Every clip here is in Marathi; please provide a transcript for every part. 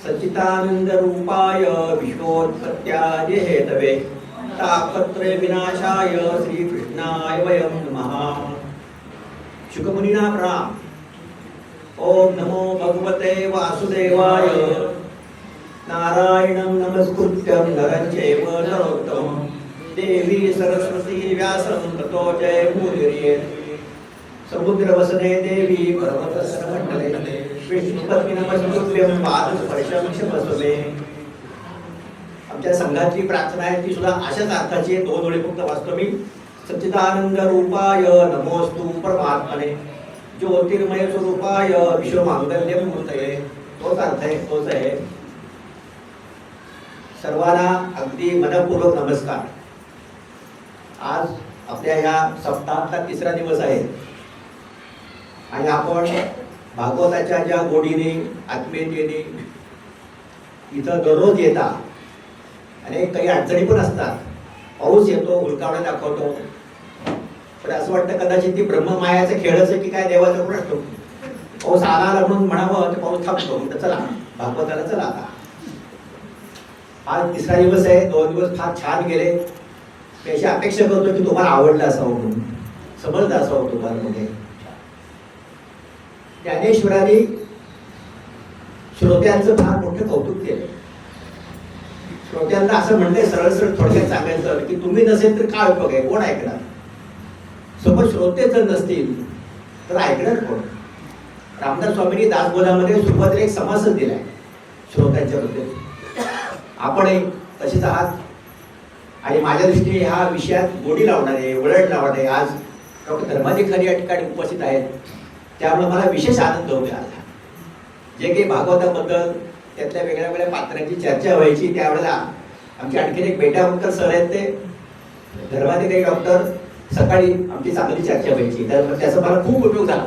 सच्चिदानंद रूपाय विश्वोत्पत्त्यादि हेतवे तापत्रय विनाशाय श्रीकृष्णाय वयं नमः। शुकमुनिना प्रणाम। ओम नमो भगवते वासुदेवाय। नारायणं नमस्कृत्यं नरं चैव नरोत्तमं देवी सरस्वती व्यासं ततो जयमुदीरयेत्। समुद्रवसने देवी पर्वतसरमण्डले विष्णुपत्नी नमस्कृत्यं पादस्पर्शं क्षमस्व मे। आमच्या संघाची प्रार्थना आहे ती सुद्धा अशाच अर्थाची आहे। दोन ओळी फक्त वाचतो मी। सच्चिदानंद रूपाय नमोस्तु परमात्मने ज्योतिर्मय स्वरूपाय विश्वमांगल्य मूर्तये। तोच अर्थ आहे, तोच आहे। सर्वांना अगदी मनपूर्वक नमस्कार। आज आपल्या या सप्ताहातला तिसरा दिवस आहे आणि आपण भागवताच्या ज्या गोडीने आत्मीयतेने इथं दररोज येतात आणि काही अडचणी पण असतात। पाऊस येतो, उलकावणं दाखवतो, पण असं वाटतं कदाचित ती ब्रह्ममायाचं खेळच की काय देवाचं पण असतो। पाऊस आला म्हणून म्हणावं तर पाऊस थांबतो, तर चला भागवताला चला आता। आज तिसरा दिवस आहे। 2 दिवस फार छान गेले। मी अशी अपेक्षा करतो की तुम्हाला आवडलं असावं, म्हणून समजलं असावं तुम्हाला मध्ये। ज्ञानेश्वरांनी श्रोत्यांचं फार मोठं कौतुक केलं। श्रोत्यांना असं म्हणलंय सरळ सरळ थोडक्यात सांगायचं की तुम्ही नसेल तर काय उपयोग आहे, कोण ऐकणार? सोबत श्रोते जर नसतील तर ऐकणार कोण? रामदास स्वामींनी दासबोधामध्ये सुरुवातीला एक समासच दिलाय श्रोत्यांच्या बद्दल। आपणही तसेच आहात आणि माझ्या दृष्टीने ह्या विषयात गोडी लावणारे, वळण लावणारे आज डॉक्टर धर्माधिकारी या ठिकाणी उपस्थित आहेत। त्यामुळे मला विशेष आनंद होतो आला। जे काही भागवताबद्दल त्यातल्या वेगळ्या वेगळ्या पात्रांची चर्चा व्हायची त्यावेळेला आमचे आणखीन एक बेटावकर सर आहेत, ते धर्माधिकारी डॉक्टर, सकाळी आमची चांगली चर्चा व्हायची। त्याचा मला खूप उपयोग झाला।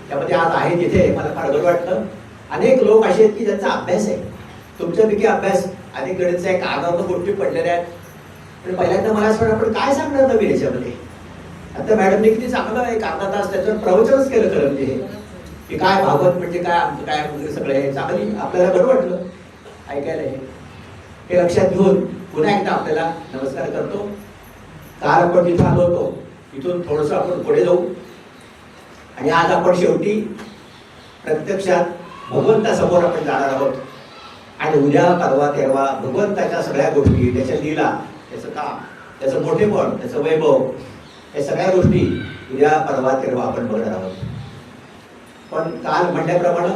त्यामध्ये आज आहे तिथे मला फार बरं वाटतं। अनेक लोक असे आहेत की ज्यांचा अभ्यास आहे, तुमच्यापैकी अभ्यास अनेक गणितचा आहे, कागदावर गोष्टी पडलेल्या आहेत। पण पहिल्यांदा मला असं वाटतं आपण काय सांगणार नवीन याच्यामध्ये। आता मॅडमने किती चांगलं आहे अर्धा तास त्याच्यावर प्रवचनच केलं खरं म्हणजे हे की काय भागवत म्हणजे काय, आमचं काय वगैरे सगळं हे चांगली आपल्याला बरं वाटलं ऐकायला। हे लक्षात घेऊन पुन्हा एकदा आपल्याला नमस्कार करतो। काल आपण तिथं आलो होतो, इथून थोडंसं आपण पुढे जाऊ आणि आज आपण शेवटी प्रत्यक्षात भगवंतासमोर आपण जाणार आहोत। आणि उद्या परवा तेरवा भगवंताच्या सगळ्या गोष्टी, त्याच्या लीला, त्याचं काम, त्याचं मोठेपण, त्याचं वैभव, या सगळ्या गोष्टी उद्या परवा तेरवा आपण बघणार आहोत। पण काल म्हटल्याप्रमाणे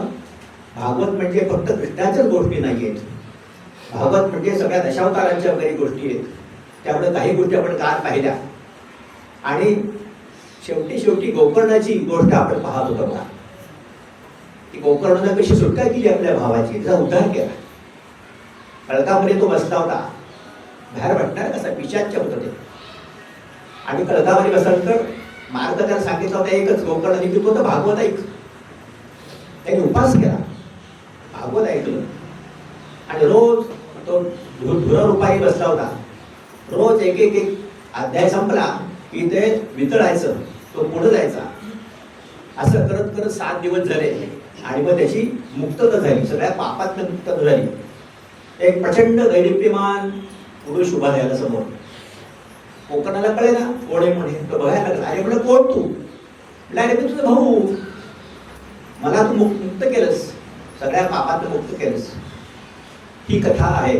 भागवत म्हणजे फक्त कृष्णाच्याच गोष्टी नाही आहेत। भागवत म्हणजे सगळ्या दशावतारांच्या वगैरे गोष्टी आहेत। त्यामुळे काही गोष्टी आपण काल पाहिल्या आणि शेवटी गोकर्णाची गोष्ट आपण पाहत होतो का, की गोकर्णानं कशी सुटका केली आपल्या भावाची, त्याचा उद्धार केला। कळकामध्ये तो बसला होता, बाहेर वाटणार कसा पिशाच्य होतं ते। आणि कळकामध्ये बसलं तर मार्ग त्याला सांगितलं होता एकच, गोकर्ण निघतो तर भागवत ऐक। त्याने उपास केला, भागवत ऐकलं आणि रोज तो धुररूपाही बसला होता। रोज एक अध्याय संपला की ते वितळायचं, तो पुढे जायचा। असं करत करत 7 दिवस झाले आणि मग त्याची मुक्तता झाली, सगळ्या पापातनं मुक्तता झाली। एक प्रचंड दैदिप्यमान पुरुष उभा राहिला समोर। कोकणाला कळे ना कोण आहे म्हणे, तो बघायला लागला। अरे म्हणलं कोण तू? म्हटलं अरे मी तुझा भाऊ, मला तू मुक्त केलंस, सगळ्या पापातनं मुक्त केलंस। ही कथा आहे।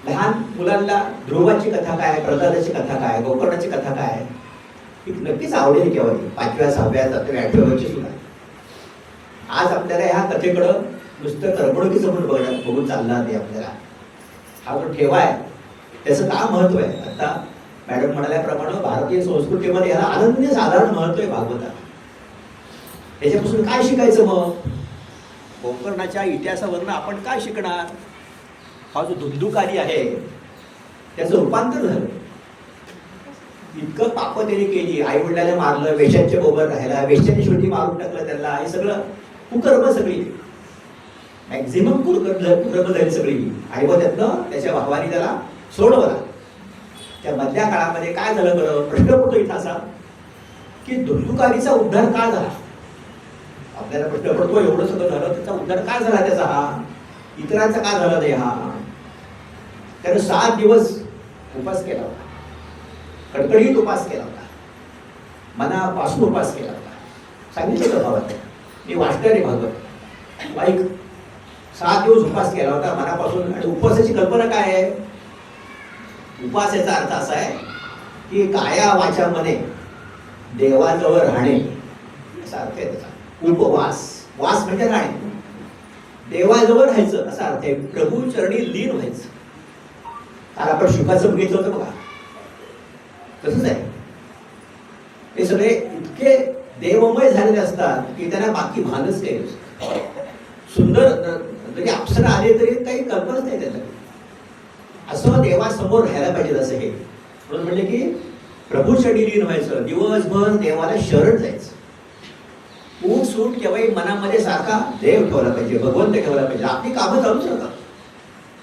लहान मुलांना ध्रुवाची कथा काय, प्रल्हादाची कथा काय, गोकर्णाची कथा काय, ही नक्कीच आवडेल केव्हा 5व्या 6व्या 7व्या 8व्या वर्षी सुद्धा। आज आपल्याला ह्या कथेकडं नुसतं करमणुकीचं म्हणून बघून चालणार नाही आपल्याला। हा जो ठेवा आहे त्याचं काय महत्व आहे, आता मॅडम म्हणाल्याप्रमाणे भारतीय संस्कृतीमध्ये याला अनन्य साधारण महत्व आहे भागवताला। त्याच्यापासून काय शिकायचं? मग गोकर्णाच्या इतिहासावरनं आपण काय शिकणार? हा जो धुंदुकारी आहे त्याचं रूपांतर झालं। इतकं पाप त्याने केली, आई वडिलांना मारलं, वेश्यांच्या बरोबर राहिला, वेश्यांनी शेवटी मारून टाकलं त्याला। हे सगळं कुकर्म सगळी, मॅक्झिमम कुकर्म झाली सगळी। आणि मग त्यातनं त्याच्या भावाने त्याला सोडवला। त्या मधल्या काळामध्ये काय झालं बरं? प्रश्न पडतो इथं असा की धुंदुकारीचा उद्धार का झाला? आपल्याला प्रश्न पडतो एवढं सगळं झालं त्याचा उद्धार काय झाला त्याचा, हा इतरांचा का झाला नाही हा. त्यानं 7 दिवस उपास केला होता, कडकडीत उपास केला होता, मनापासून उपास केला होता. सांगितलं का भावात, मी वाचणार आहे भागवत वाईक. 7 दिवस उपास केला होता मनापासून. आणि उपवासाची कल्पना काय आहे, उपास याचा अर्थ असा आहे की काया वाचा मने देवाजवळ राहणे असा अर्थ आहे त्याचा. उपवास, वास म्हणजे राहणे, देवाजवळ राहायचं असा अर्थ आहे. प्रभू चरणी लीन व्हायचं. काल आपण शुकाचं बघितलं होतं बघा, तसंच आहे. हे सगळे इतके देवमय झालेले असतात की त्यांना बाकी भानच काही नसतं. सुंदर जरी अप्सरा आले तरी काही कल्पनाच नाही त्याला. असं देवासमोर राहायला पाहिजे असं हे. म्हणून म्हणजे की प्रभू चरणी लीन व्हायचं, दिवसभर देवाला शरण जायचं. ऊट सूट केव्हाही मनामध्ये सारखा देव ठेवला पाहिजे, भगवंत ठेवला पाहिजे. आपली कामं चालूच राहतात,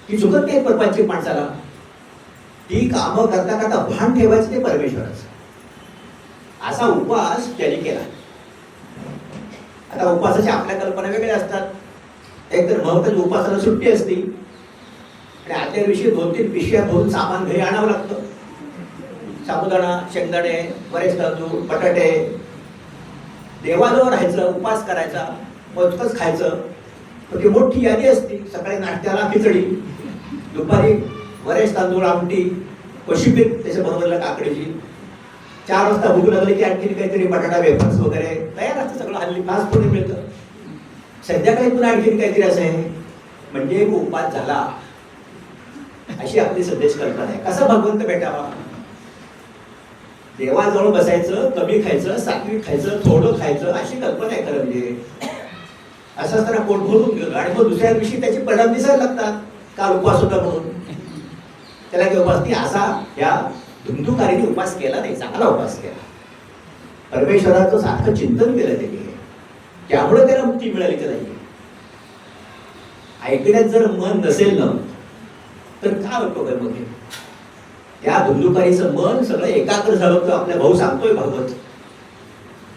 ती चुकत नाही प्रपंचिक माणसाला. ती कामं करता करता भान ठेवायचं ते परमेश्वराचं. असा उपवास त्यांनी केला. आता उपवासाच्या आपल्या कल्पना वेगळ्या असतात. एक तर महत्वाच्या उपवासाला सुट्टी असते आणि आदल्या दिवशी 2-3 पिशव्या भरून सामान घरी आणावं लागतं. साबुदाणा, शेंगदाणे, बरेच तांदूळ, बटाटे. देवाजवळ राहायचं, उपवास करायचा, मोजकच खायचं. पण ती मोठी यादी असते. सकाळी नाश्त्याला खिचडी, दुपारी बरेच तांदूळ, आमटी, कोशिंबीर त्याच्याबरोबरला काकडीची. 4 वाजता भूक लागली की आणखी काहीतरी बटाटा वेफर्स वगैरे तयार असतं सगळं. हल्ली फास्ट फूड मिळतं. संध्याकाळी पुन्हा आणखी काहीतरी असं आहे. म्हणजे उपवास झाला अशी आपली सध्याची कल्पना आहे. कसा भगवंत भेटावा, देवाजवळ बसायचं, कमी खायचं, सात्विक खायचं, थोडं खायचं अशी कल्पना आहे खरं म्हणजे. असं असताना पोट भरून गेलं आणि मग दुसऱ्या दिवशी त्याचे परिणाम दिसायला लागतात. काल उपवास होता म्हणून त्याला काही उपास नाही. असा या धुंदुकारीने उपास केला नाही, चांगला उपास केला. परमेश्वराचं सारखं चिंतन केलं त्यांनी, त्यामुळे त्याला मुक्ती मिळाली का नाही. ऐकण्यात जर मन नसेल ना तर काय उपयोग आहे मग. त्या धुंदुकारीचं मन सगळं एकाग्र झालं होतं. आपल्या भाऊ सांगतोय भागवत,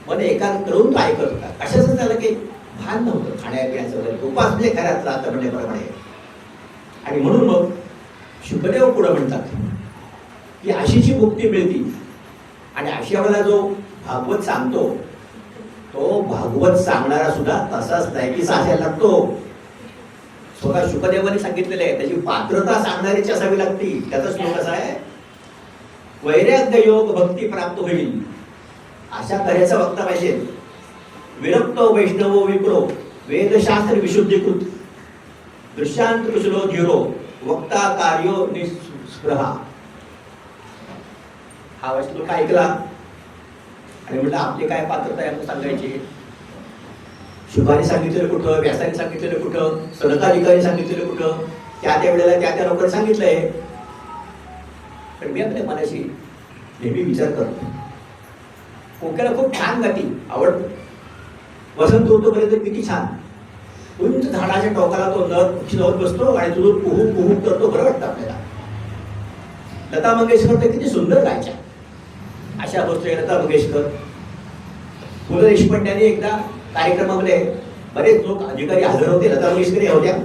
मन एकाग्र करून तो ऐकत होता. कशाचं त्याला काही भान नव्हतं खाण्यापिण्याचं वगैरे. उपास म्हणजे खऱ्यात राहतं म्हणण्याप्रमाणे. आणि म्हणून मग शुकदेव पुढे म्हणतात की अशीची मुक्ती मिळती. आणि अशावेळेला जो भागवत सांगतो तो भागवत सांगणारा सुद्धा तसाच नायकीचा असायला लागतो. स्वतः शुकदेवाने सांगितलेलं आहे, त्याची पात्रता सांगणारीची असावी लागती. त्याचा श्लोक कसा आहे, वैराग्य योग भक्ती प्राप्त होईल अशा तऱ्हेचा वक्ता पाहिजे. विरक्तो वैष्णवो विप्रो वेदशास्त्र विशुद्धीकृत दृश्यांत कुशलो धीरो वक्ता कार्यो निस्पृहा. हा श्लोक ऐकला आणि म्हटलं आपली काय पात्रता आहे सांगायची. शुभाने सांगितलेलं कुठं, व्यासाने सांगितलेलं कुठं, सनकाधिकारी सांगितलेलं कुठं, त्या वेळेला त्या लोकांनी सांगितलंय. पण मी आपल्या मनाशी नेहमी विचार करतो, कोकिळा खूप छान गाती, आवडतं. वसंत ऋतूपर्यंत किती छान उंच झाडाच्या टोकाला तो नर लावून बसतो आणि तुझं कुहू कुहू करतो, बरं वाटतं आपल्याला. लता मंगेशकर तर किती सुंदर गायच्या. अशा गोष्टी लता मंगेशकर. पु ल देशपांड्यांनी एकदा कार्यक्रमामध्ये बरेच लोक अधिकारी हजर होते, लता मंगेशकर होत्या.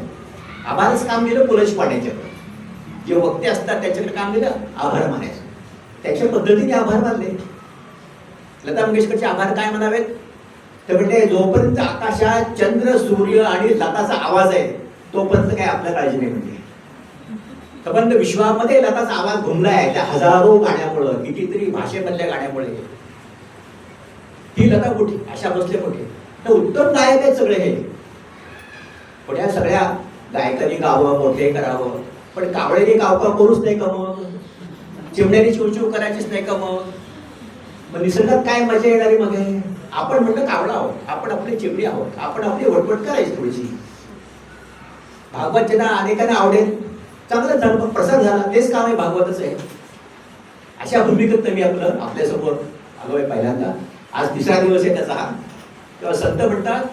आभारच काम दिलं पु ल देशपांड्यांच्याकडे. जे वक्ते असतात त्यांच्याकडे काम दिलं, आभार मानायचं. त्याच्या पद्धतीने आभार मानले. लता मंगेशकरचे आभार काय म्हणावेत, तर म्हणजे जोपर्यंत आकाशात चंद्र, सूर्य आणि लताचा आवाज आहे तोपर्यंत काय आपल्या काळजी नाही. म्हणजे संबंध विश्वामध्ये लताचा आवाज घुमलाय त्या हजारो गाण्यामुळं, कितीतरी भाषेमधल्या गाण्यामुळे. ही लता कुठे, अशा बसले कुठे. तर उत्तम गायक आहेत सगळे हे. पुढ्या सगळ्या गायकांनी गावं, मोठे करावं. पण कावळ्याने गावकाव करूच नाही का मग, चिमण्याने चिवचिव करायचीच नाही का मग निसर्गात काय मजा येणारी मग. आपण म्हणलं कावळा आहोत, आपण आपली चिमणी आहोत, आपण आपली वटवट करायची थोडीशी. भागवत ज्यांना अनेकांना आवडेल, चांगलं झालं, मग प्रसाद झाला, तेच काम आहे, भागवतच आहे. अशा भूमिकेत मी आपल्यासमोर आलो आहे पहिल्यांदा. आज 3रा दिवस आहे त्याचा हा. तेव्हा संत म्हणतात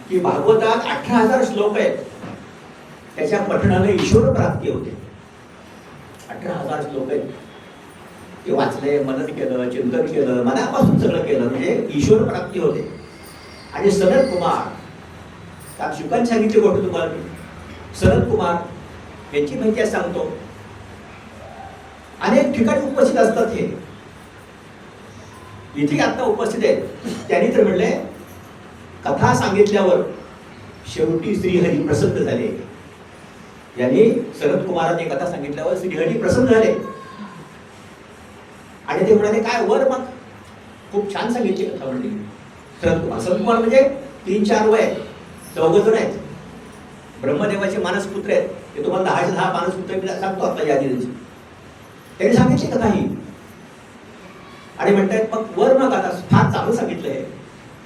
की भागवतात 18,000 श्लोक आहेत. त्याच्या पठणाने ईश्वर प्राप्ती होते. 18,000 श्लोक आहेत. ते वाचले, मनन केलं, चिंतन केलं, मनापासून सगळं केलं म्हणजे ईश्वर प्राप्ती होते. आणि सनत कुमार काल शुकांनी सांगितली गोष्ट तुम्हाला मी सनत कुमार यांची माहिती सांगतो. अनेक ठिकाणी उपस्थित असतात हे, इथे आता उपस्थित आहेत. त्यांनी तर म्हणले कथा सांगितल्यावर शेवटी श्रीहरी प्रसन्न झाले. यांनी शरद कुमारांनी कथा सांगितल्यावर श्रीहरी प्रसन्न झाले आणि ते म्हणाले काय वर मग. खूप छान सांगितली कथा म्हणली शरद कुमार म्हणजे 3-4 वय 4 जण आहेत. ब्रह्मदेवाचे मानसपुत्र आहेत. ते तुम्हाला 10चे 10 मानसपुत्र मी सांगतो आता या दिवशी. त्यांनी सांगितली कथा ही आणि म्हणतायत मग वर मागा. आता फार चांगलं सांगितलंय.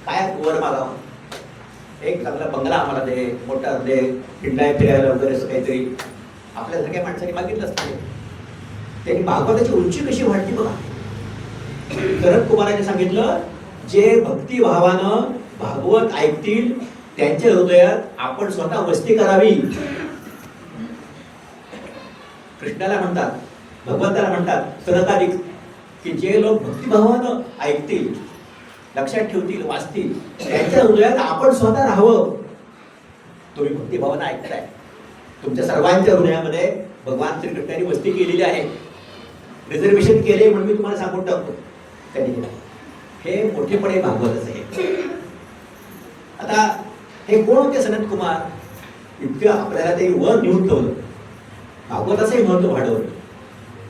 काय वर मागावं. एक चांगला बंगला आम्हाला दे, मोठा दे, फिरायला वगैरे असं काहीतरी आपल्या सगळ्या माणसाने मागितलं असतं. त्यांनी भागवताची उंची कशी वाढली बघा. शरद कुमारांनी सांगितलं जे भक्तिभावानं भागवत ऐकतील त्यांच्या हृदयात आपण स्वतः वस्ती करावी. कृष्णाला म्हणतात, भगवंताला म्हणतात सरकाधिक की जे लोक भक्तिभावानं ऐकतील, लक्षात ठेवतील, वाचतील त्यांच्या हृदयात आपण स्वतः राहावं. तुम्ही भक्तिभावानं ऐकताय. तुमच्या सर्वांच्या हृदयामध्ये भगवान श्रीकृष्णाने वस्ती केलेली आहे. रिझर्वेशन केले म्हणून मी तुम्हाला सांगून टाकतो त्यांनी. हे मोठेपणे भागवतच आहे. आता हे कोण होते सनत कुमार. इतकं आपल्याला ते वर नेऊन ठेवलं. भागवताचंही महत्व वाढवलं.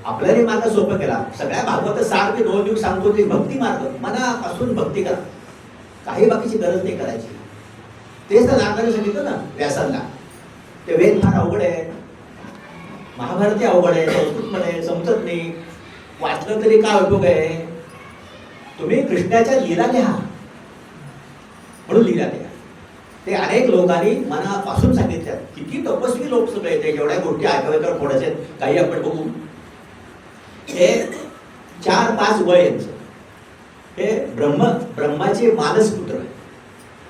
आपल्याला मार्ग सोपं केला. सगळ्या भागवत सार मी 2 दिवस सांगतो ते भक्ती मार्ग. मनापासून भक्ती करा. काही बाकीची गरज नाही करायची. तेच तर नारदाने सांगितलं ना व्यासांना. ते वेद फार अवघड आहे, महाभारती अवघड आहे, संस्कृत मध्ये समजत नाही, वाचलं तरी काय उपयोग आहे. तुम्ही कृष्णाच्या लीला लिहा म्हणून लीला लिहा. ते अनेक लोकांनी मनापासून सांगितल्यात. किती तपस्वी लोक सगळे येते. जेवढ्या गोष्टी ऐकाव्या तर थोड्याच काही आपण बघू. हे 4-5 वय यांचं. हे ब्रह्माचे मानसपुत्र.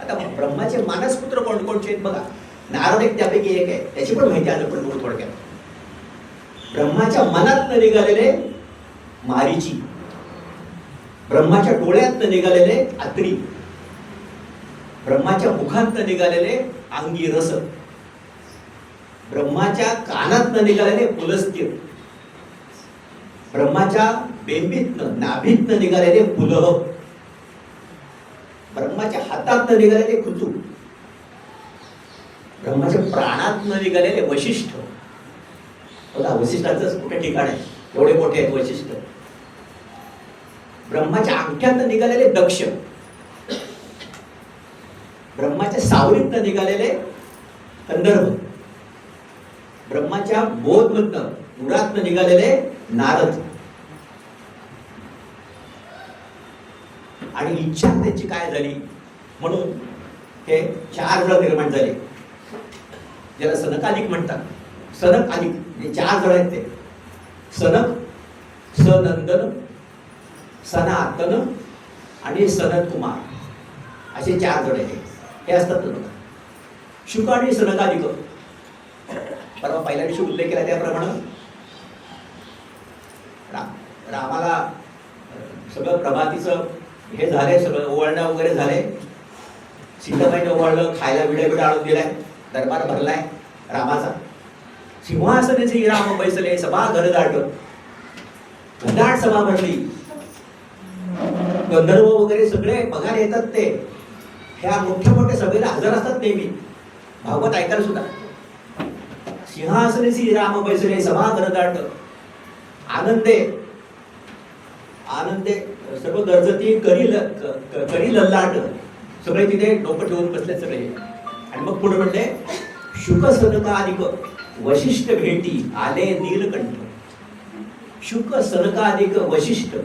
आता ब्रह्माचे मानसपुत्र कोणकोणचे आहेत बघा. नारद एक त्यापैकी एक आहे. त्याची पण माहिती आलं पण बघू थोडक्यात. ब्रह्माच्या मनात निघालेले मारीची, ब्रह्माच्या डोळ्यात निघालेले अत्री, ब्रह्माच्या मुखात निघालेले अंगिरस, ब्रह्माच्या कानात निघालेले पुलस्त्य, ब्रह्माच्या बेंबीतनं नाभीतनं निघालेले पुलह, ब्रह्माच्या हातात निघालेले खुतू, ब्रह्माच्या प्राणात निघालेले वशिष्ठ. बघा वशिष्ठाचं कुठे ठिकाण आहे. एवढे मोठे आहेत वशिष्ठ. ब्रह्माच्या अंगठ्यात निघालेले दक्ष, ब्रह्माच्या सावलीत निघालेले कंदर्भ, ब्रह्माच्या बोधमधनं उरात निघालेले नारद. आणि इच्छा त्यांची काय झाली म्हणून हे 4 जण निर्माण झाले. ज्याला सनकाधिक म्हणतात. सनक अधिक हे 4 जण आहेत. ते सनक, सनंदन, सनातन आणि सनत कुमार असे 4 जण आहेत. हे असतात बघा. शुक आणि सनकाधिक. परवा पहिल्या दिवशी उल्लेख केला त्याप्रमाणे रामाला सगळं प्रभातीचं हे झाले, सगळं ओवाळणं वगैरे झाले. सीताबाईने ओवाळलं, खायला विडा आणून दिलाय, दरबार भरलाय रामाचा. सिंहासनेचे राम बैसले, सभा घरदाट, घनदाट सभा भरली. गंधर्व वगैरे सगळे बघायला येतात. ते ह्या मोठ्या मोठ्या सभेला हजर असतात नेहमी भागवत ऐकायला सुद्धा. सिंहासनेचे राम बैसले, सभा घरदाट, आनंदे आनंदे सर्व गरजती करी लल्लाट. सगळे तिथे डोकं ठेवून बसले सगळे. आणि मग पुढे म्हणते शुक सनकाधिक वशिष्ठ भेटी आले नीलकंठ. शुक सनकाधिक वशिष्ठ.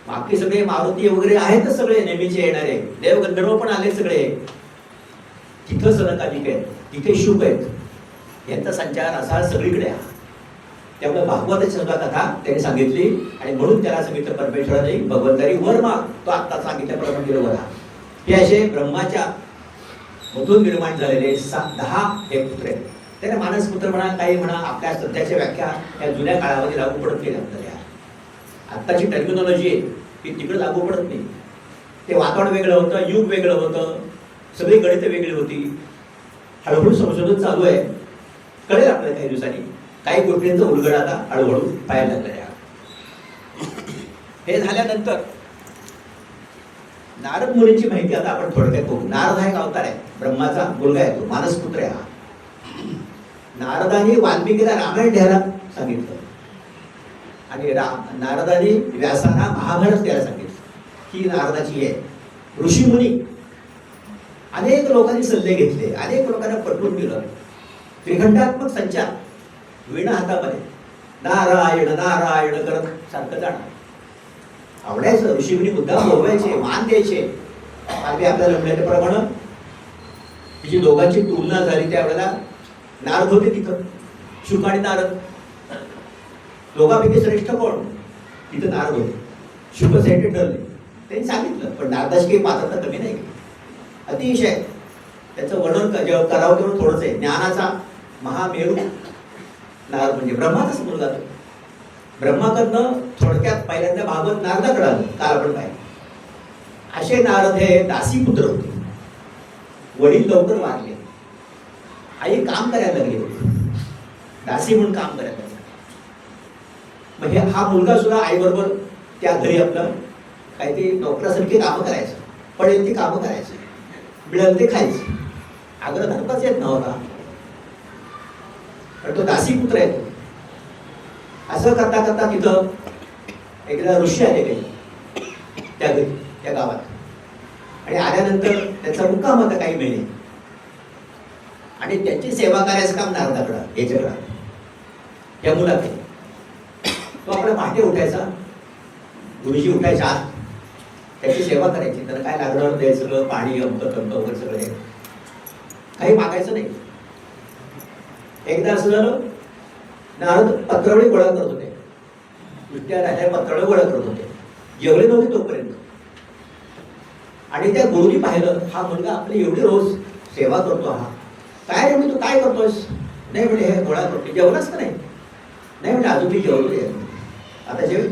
बाकी सगळे मारुती वगैरे आहेतच सगळे नेहमीचे येणारे. देवगंधर्व पण आले सगळे. तिथं सनकाधिक आहेत, तिथे शुक आहेत. यांचा संचार असा सगळीकडे आहे. त्यामुळे भागवताची सुद्धा कथा त्यांनी सांगितली. आणि म्हणून त्याला सांगितलं परमेश्वराने भगवंतानी वर माग. तो आत्ता सांगितल्याप्रमाणे गेलो वरा. हे असे ब्रह्माच्या मधून निर्माण झालेले 10 हे पुत्र आहेत. त्याने मानसपुत्र म्हणा, काही म्हणा, आपल्या सध्याच्या व्याख्या या जुन्या काळामध्ये लागू पडत नाही आपल्याला. आत्ताची टर्मिनॉलॉजी आहे ती तिकडे लागू पडत नाही. ते वातावरण वेगळं होतं, युग वेगळं होतं. सगळी गणितं वेगळी होती. हळूहळू संशोधन चालू आहे, कळेल आपल्याला काही दिवसांनी. काही गोष्टींचा उलगडा आता हळूहळू पाहायला लागलाय. हे झाल्यानंतर नारद मुनीची माहिती आता आपण थोडक्यात बघू. नारद हा एक अवतार आहे, ब्रह्माचा मुलगा आहे, तो मानसपुत्र आहे हा. नारदाने वाल्मिकीला रामायण लिहायला सांगितलं आणि नारदाने व्यासांना महाभारत द्यायला सांगितलं. ही नारदाची आहे. ऋषी मुनी अनेक लोकांनी सल्ले घेतले, अनेक लोकांना पटवून दिलं. त्रिखंडात्मक संचार, वीणा हातामध्ये नारायण नारायण करत सारखं जाणार. आवडायचं. ऋषीमुनी मुद्दाम बोलवायचे, मान द्यायचे. आम्ही आपल्याला म्हणल्याप्रमाणे तिची दोघांची तुलना झाली त्यावेळेला नारद होते तिथं, शुक आणि नारद. दोघांपैकी श्रेष्ठ कोण? तिथं नारद होते. शुकसाठी ठरले, त्यांनी सांगितलं. पण नारदाची काही पात्रता कमी नाही, अतिशय. त्याचं वर्णन जेव्हा करावं तेवढं थोडंच आहे. ज्ञानाचा महामेरू नारद म्हणजे ब्रह्माचाच मुलगा तो. ब्रह्माकडनं थोडक्यात पहिल्यांदा भागवत नारदाकडे आलं, काल आपण पाहिलं. असे नारद हे दासीपुत्र होते. वडील लवकर वारले, आई काम करायला लागली होती, दासी म्हणून काम करायला लागली. म्हणजे हा मुलगा सुद्धा आईबरोबर त्या घरी आपलं काहीतरी नोकरासारखी कामं करायचं, पडेल ती कामं करायचं, मिळेल ते खायचं. आग्रह धरताच येत नव्हता, पण तो दासीपुत्र आहे. तो असं करता करता तिथं एकदा ऋषी आले काही त्या घरी, त्या गावात. आणि आल्यानंतर त्याचा मुक्काम होता काही महिने, आणि त्याची सेवा करायचं काम नारदाकडं, याच्याकडं, या मुलाकडे. तो आपल्या पहाटे उठायचा, गुरुजी उठायच्या आत त्याची सेवा करायची. त्याला काय लागणार ते सगळं, पाणी अमकं तमकं वगैरे सगळं, हे काही मागायचं नाही. एकदा असं झालं, नारद पत्रावळी गोळा करत होते, नुसत्या राहिल्या पत्रावळी गोळा करत होते, जेवले नव्हते तोपर्यंत. आणि त्या गुरुनी पाहिलं, हा मुलगा आपली एवढी रोज सेवा करतो, हा काय रे, मी तू काय करतोस? नाही म्हणजे हे गोळा करतो. जेवलाच का? नाही म्हणजे अजून मी जेवलो. आता जेव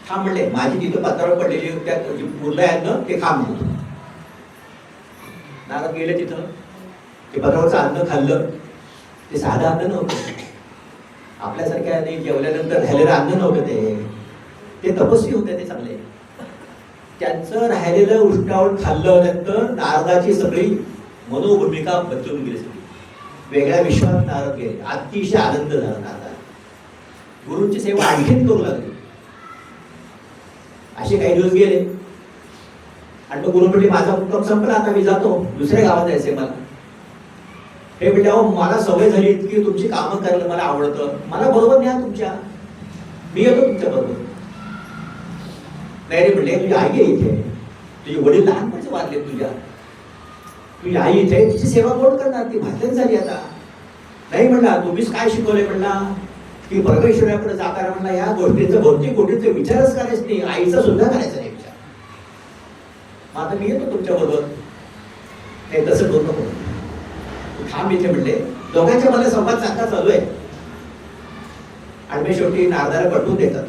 खा म्हणले. माझी तिथं पत्रावळ पडलेली त्या मुलं आहेत ना, ते खा म्हणतो. नारद गेले तिथं, ते पत्रावळचं अन्न खाल्लं. ते साधं अन्न नव्हतं, आपल्यासारख्या जेवल्यानंतर राहिलेलं अन्न नव्हतं. ते तपस्वी होते, ते चांगले. त्यांचं राहिलेलं उष्टावण खाल्ल्यानंतर नारदाची सगळी मनोभूमिका बदलून गेली. सगळी वेगळ्या विश्वात नारद गेले. अतिशय आनंद झाला नारदाला. गुरूंची सेवा आणखीन करू लागली. असे काही दिवस गेले आणि मग गुरु म्हणजे माझा मुक्काम संपला, आता मी जातो, दुसऱ्या गावात जायचंय मला. हे म्हणजे अहो, मला सवय झाली की तुमची कामं करायला मला आवडतं, मला बरोबर न्या तुमच्या, मी येतो तुमच्या बरोबर. नाही रे म्हणले, तुझी आई आहे इथे, तुझे वडील लहानपणीच वारले, तुझी आई इथे, तिची सेवा कोण करणार? ती म्हातारी झाली आता. नाही म्हणला, तुम्हीच काय शिकवलंय म्हणला की परमेश्वराकडे जाताना म्हणला या गोष्टींचा, भौतिक गोष्टींचा विचारच करायचा नाही, आईचा सुद्धा करायचा नाही विचार. मग आता मी येतो तुमच्या बरोबर. नाही तसं करू नको, थांब इथे म्हणले. दोघांच्या मध्ये संवाद चांगला चालू आहे. आणि मी शेवटी नारदाला पटवून देतात,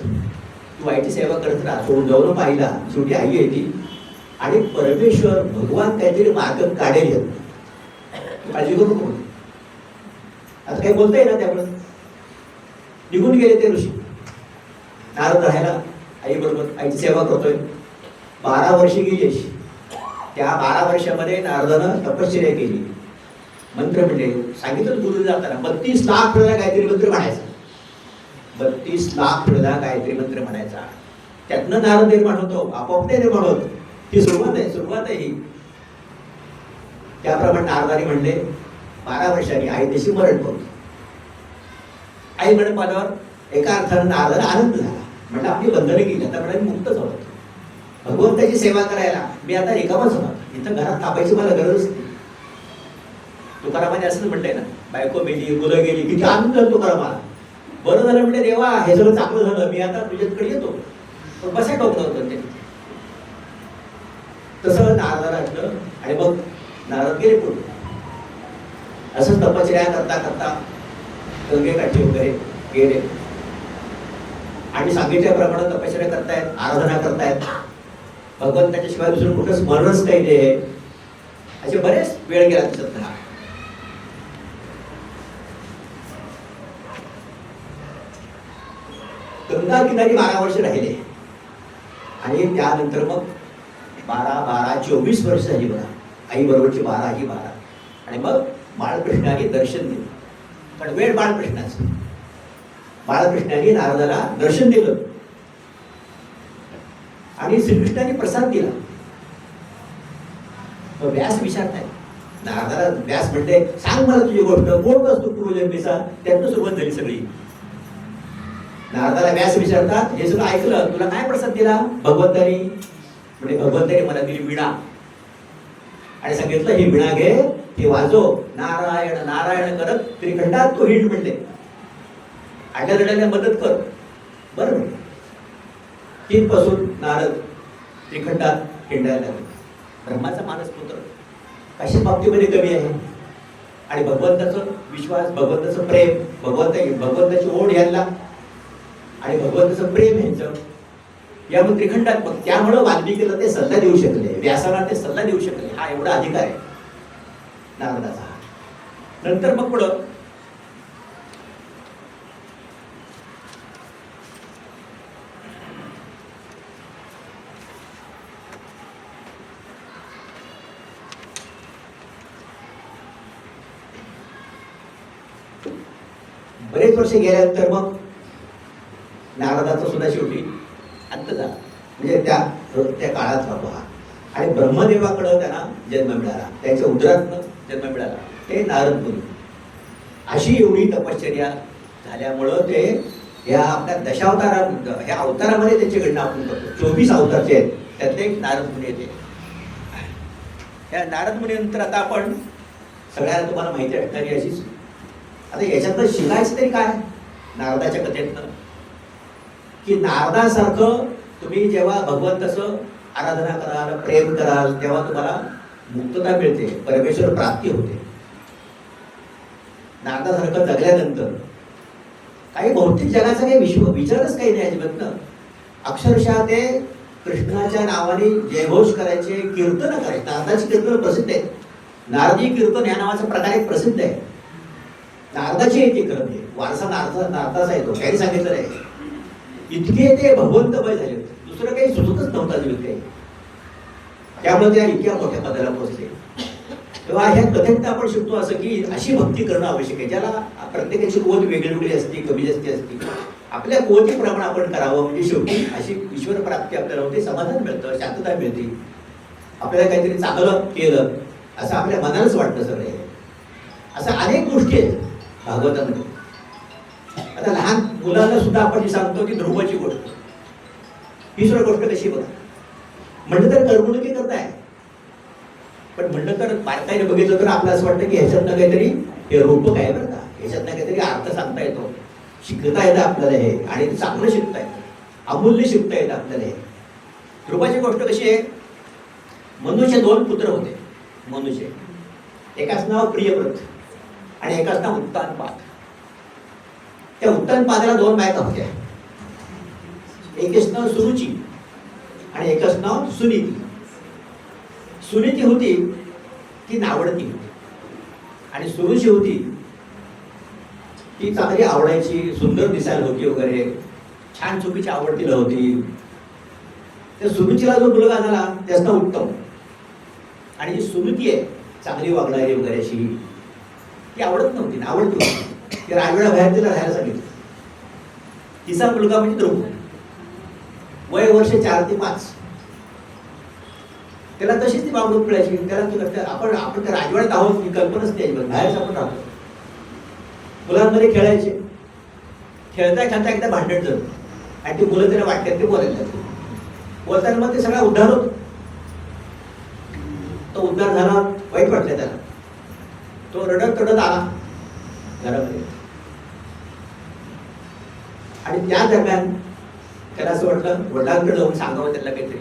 तू आईची सेवा करत राहा, सोडून जाऊन पाहिला. शेवटी आई आहे ती, आणि परमेश्वर भगवान काहीतरी मार्ग काढेल, काळजी करू नको. आता काही बोलता येईल ना. त्यामुळे निघून गेले ते ऋषी. नारद राहायला आई बरोबर, आईची सेवा करतोय. 12 वर्षे गेली अशी. त्या 12 वर्षामध्ये नारदानं तपश्चर्या केली, मंत्र म्हणले. सांगितलं गुरु जाताना 32 लाख वेळा काहीतरी मंत्र म्हणायचा. 32 लाख वेळा काहीतरी मंत्र म्हणायचा. त्यातनं नारद निर्माण होतो, आपोआप निर्माण होतो. ही सुरुवात आहे ही. त्याप्रमाणे नारदाने म्हणले 12 वर्षांनी आई तशी मरण पावली. आई मरण पावल्यावर एका अर्थानं नारदाला आनंद झाला. म्हणजे आपली बंधने गेली, आता म्हणजे मुक्त झालो. भगवंताची सेवा करायला मी आता रिकामाच होणार, इथं घरात थांबायची मला गरज नाही. तुकारामाने असं म्हणलंय ना, बायको मेली, मुलं गेली, किती आनंद झाला तुकारामाला. बरं झालं म्हणजे देवा, हे सगळं चांगलं झालं, मी आता तुझ्याकडे येतो. पण बसा टोकलं होतं ते. तसं नारदाला वाटलं. आणि मग नारद गेले पुढे. असंच तपश्चर्या करता करता गंगेकाठी वगैरे गेले. आणि सांगितल्याप्रमाणे तपश्चर्या करतायत, आराधना करतायत. भगवंताच्या शिवाय दुसरं कुठं स्मरणच काही नाही. असे बरेच वेळ गेला दिसत नाही. गंगा किनारी 12 वर्ष राहिले आणि त्यानंतर मग 24 वर्ष झाली बघा. आई बरोबरची 12 ही 12. आणि मग बाळकृष्णाने दर्शन दिलं. पण वेळ बाळकृष्णाचं. बाळकृष्णाने नारदाला दर्शन दिलं आणि श्रीकृष्णाने प्रसाद दिला. व्यास विचारताय नारदाला. व्यास म्हणते सांग मला तुझी गोष्ट, कोण असतो पूर्वजन्मीचा. त्यातनं सुरुवात झाली सगळी. नारदाला व्यास विचारतात हे सगळं ऐकलं, तुला काय प्रसाद दिला भगवंतानी. म्हणजे भगवंतानी मला दिली वीणा आणि सांगितलं ही वीणा घे, हे वाजव, नारायण नारायण करत त्रिखंडात तो हिंड म्हणले. आड्या लढायला मदत कर. बरं तिथपासून नारद त्रिखंडात हिंडायला लागले. ब्रह्माचा मानस पुत्र कशाच बाबतीमध्ये कमी आहे. आणि भगवंताचं विश्वास, भगवंताचं प्रेम, भगवंताची ओढ यांना आणि भगवंताचं प्रेम यांचं यामुळे त्रिखंडात. मग त्यामुळं वाल्मिकीला ते सल्ला देऊ शकले, व्यासाला ते सल्ला देऊ शकले. हा एवढा अधिकार आहे नारदाचा. नंतर मग पुढं बरेच वर्ष गेल्यानंतर मग नारदाचा सुद्धा शेवटी अंत झाला. म्हणजे त्या काळात राहतो हा. आणि ब्रह्मदेवाकडं त्यांना जन्म मिळाला, त्यांच्या उदरातनं जन्म मिळाला, ते नारद मुनी. अशी एवढी तपश्चर्या झाल्यामुळं ते या आपल्या ह्या अवतारामध्ये त्यांची गणना आपण करतो. 24 अवतारचे आहेत, त्यातले एक नारद मुनी येते. या नारद मुनीनंतर आता आपण सगळ्यांना तुम्हाला माहिती असणारी अशीच. आता याच्यातनं शिकायचं तरी काय नारदाच्या कथेतनं, की नारदासारखं तुम्ही जेव्हा भगवंताचं आराधना कराल, प्रेम कराल, तेव्हा तुम्हाला मुक्तता मिळते, परमेश्वर प्राप्ती होते. नारदासारखं जगल्यानंतर काही भौतिक जगाचा काही विचारच काही नाही अजिबात ना. अक्षरशः ते कृष्णाच्या नावाने जयघोष करायचे, कीर्तन करायचे. नारदाची कीर्तन प्रसिद्ध आहे. नारदी कीर्तन या नावाचा प्रकार एक प्रसिद्ध आहे. नारदाची येते करत आहे, वारसा नारदाचा येतो. काही सांगितलं नाही. इतके ते भगवंतमय झाले, दुसरं काही सुचतच नव्हतं अजिबात काही. त्यामुळे त्या इतक्या मोठ्या पदाला पोहोचले. तेव्हा ह्या कथेत आपण शिकतो असं की अशी भक्ती करणं आवश्यक आहे, ज्याला प्रत्येकाची कुवत वेगळी वेगळी असते, कमी जास्ती असते. आपल्या कुवतीप्रमाणे आपण करावं, म्हणजे शेवटी अशी ईश्वर प्राप्ती आपल्याला होते, समाधान मिळतं, शांतता मिळते. आपल्याला काहीतरी चांगलं केलं असं आपल्या मनालाच वाटतं सगळे. असं अनेक गोष्टी आहेत भागवतामध्ये. आता लहान मुलांना सुद्धा आपण सांगतो की ध्रुवाची गोष्ट, ही सुद्धा गोष्ट कशी बघा. म्हणलं तर करमणुकी करताय, पण म्हणलं तर बारकाईने बघितलं तर आपलं असं वाटतं की ह्याच्यातनं काहीतरी हे रूपक आहे बरं का, ह्याच्यातनं काहीतरी अर्थ सांगता येतो, शिकता येतं आपल्याला हे, आणि चांगलं शिकता येतं, अमूल्य शिकता येतं आपल्याला हे. ध्रुवाची गोष्ट कशी आहे. मनुष्य 2 पुत्र होते. मनुष्य एकाच नाव प्रियव्रत आणि एकाच नाव उत्तानपाद. त्या उत्तानपादाला 2 बायका होत्या. एकच नाव सुरुची आणि एकच नाव सुनीती. सुनीती होती ती नावडती होती आणि सुरुची होती ती चांगली आवडायची, सुंदर दिसायला होती वगैरे, छान चुकीची आवड तिला होती. त्या सुरुचीला जो मुलगा झाला त्याचं नाव उत्तम. आणि जी सुनीती आहे चांगली वागणारी वगैरे अशी, ती आवडत नव्हती, आवडती होती. ती राजवेळा बाहेर तिला राहायला सांगितलं. तिचा मुलगा म्हणजे ध्रुव, वय वर्ष 4 ते 5. त्याला तशीच ती वागणूक मिळायची. त्याला आपण त्या राजवाड्यात आहोत ही कल्पनाच नाही, बाहेरच आपण राहतो. मुलांमध्ये खेळायचे, खेळता खेळता एकदा भांडण झालं आणि ती मुलं त्याला वाटतात ते बोलायला लागली. बोलताना मग ते सगळा उद्धार होतो. तो उद्धार झाला, वाईट वाटलं त्याला. तो रडत रडत आला घरामध्ये आणि त्या दरम्यान त्याला असं वाटलं वडिलांकडे जाऊन सांगावं त्याला काहीतरी.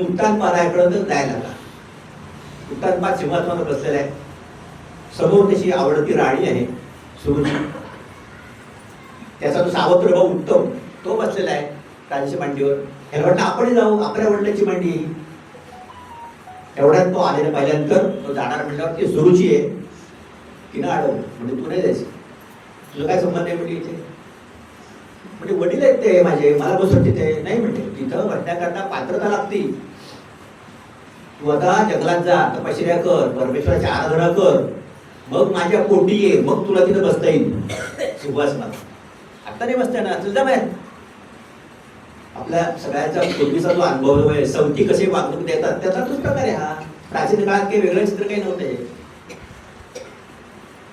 उत्तानपादाकडे जायला लागला. उत्तानपाद सिंहासनावर बसलेला आहे. समोर त्याची आवडती राणी आहे सुरुची. त्याचा तो सावत्र भाऊ उत्तम तो बसलेला आहे राजाच्या मांडीवर. ह्याला वाटलं आपण जाऊ, आपल्या वडिलांची मांडी. एवढ्यात तो आलेला पाहिल्यानंतर तो जाणार म्हटल्यावर ती सुरुची आहे तिनं अडवलं, म्हणजे तू नाही जायचं, तुझं काय संबंध आहे म्हणजे इथे, म्हणजे वडील आहेत ते माझे, मला बसत तिथे नाही म्हणते, तिथं बसण्याकरता पात्रता लागती. तू आता जंगलात जा, तपश्चर्या कर, परमेश्वराची आराधना कर, मग माझ्या पोटी ये, मग तुला तिथं बसता येईल सिंहासनात. आता नाही बसता येणार, तुझा बाहेर. आपल्या सगळ्यांचा पूर्वीचा जो अनुभव आहे, सवती कसे वागणूक देतात त्याचा तोच प्रकार आहे हा. प्राचीन काळात काही वेगळं चित्र काही नव्हते.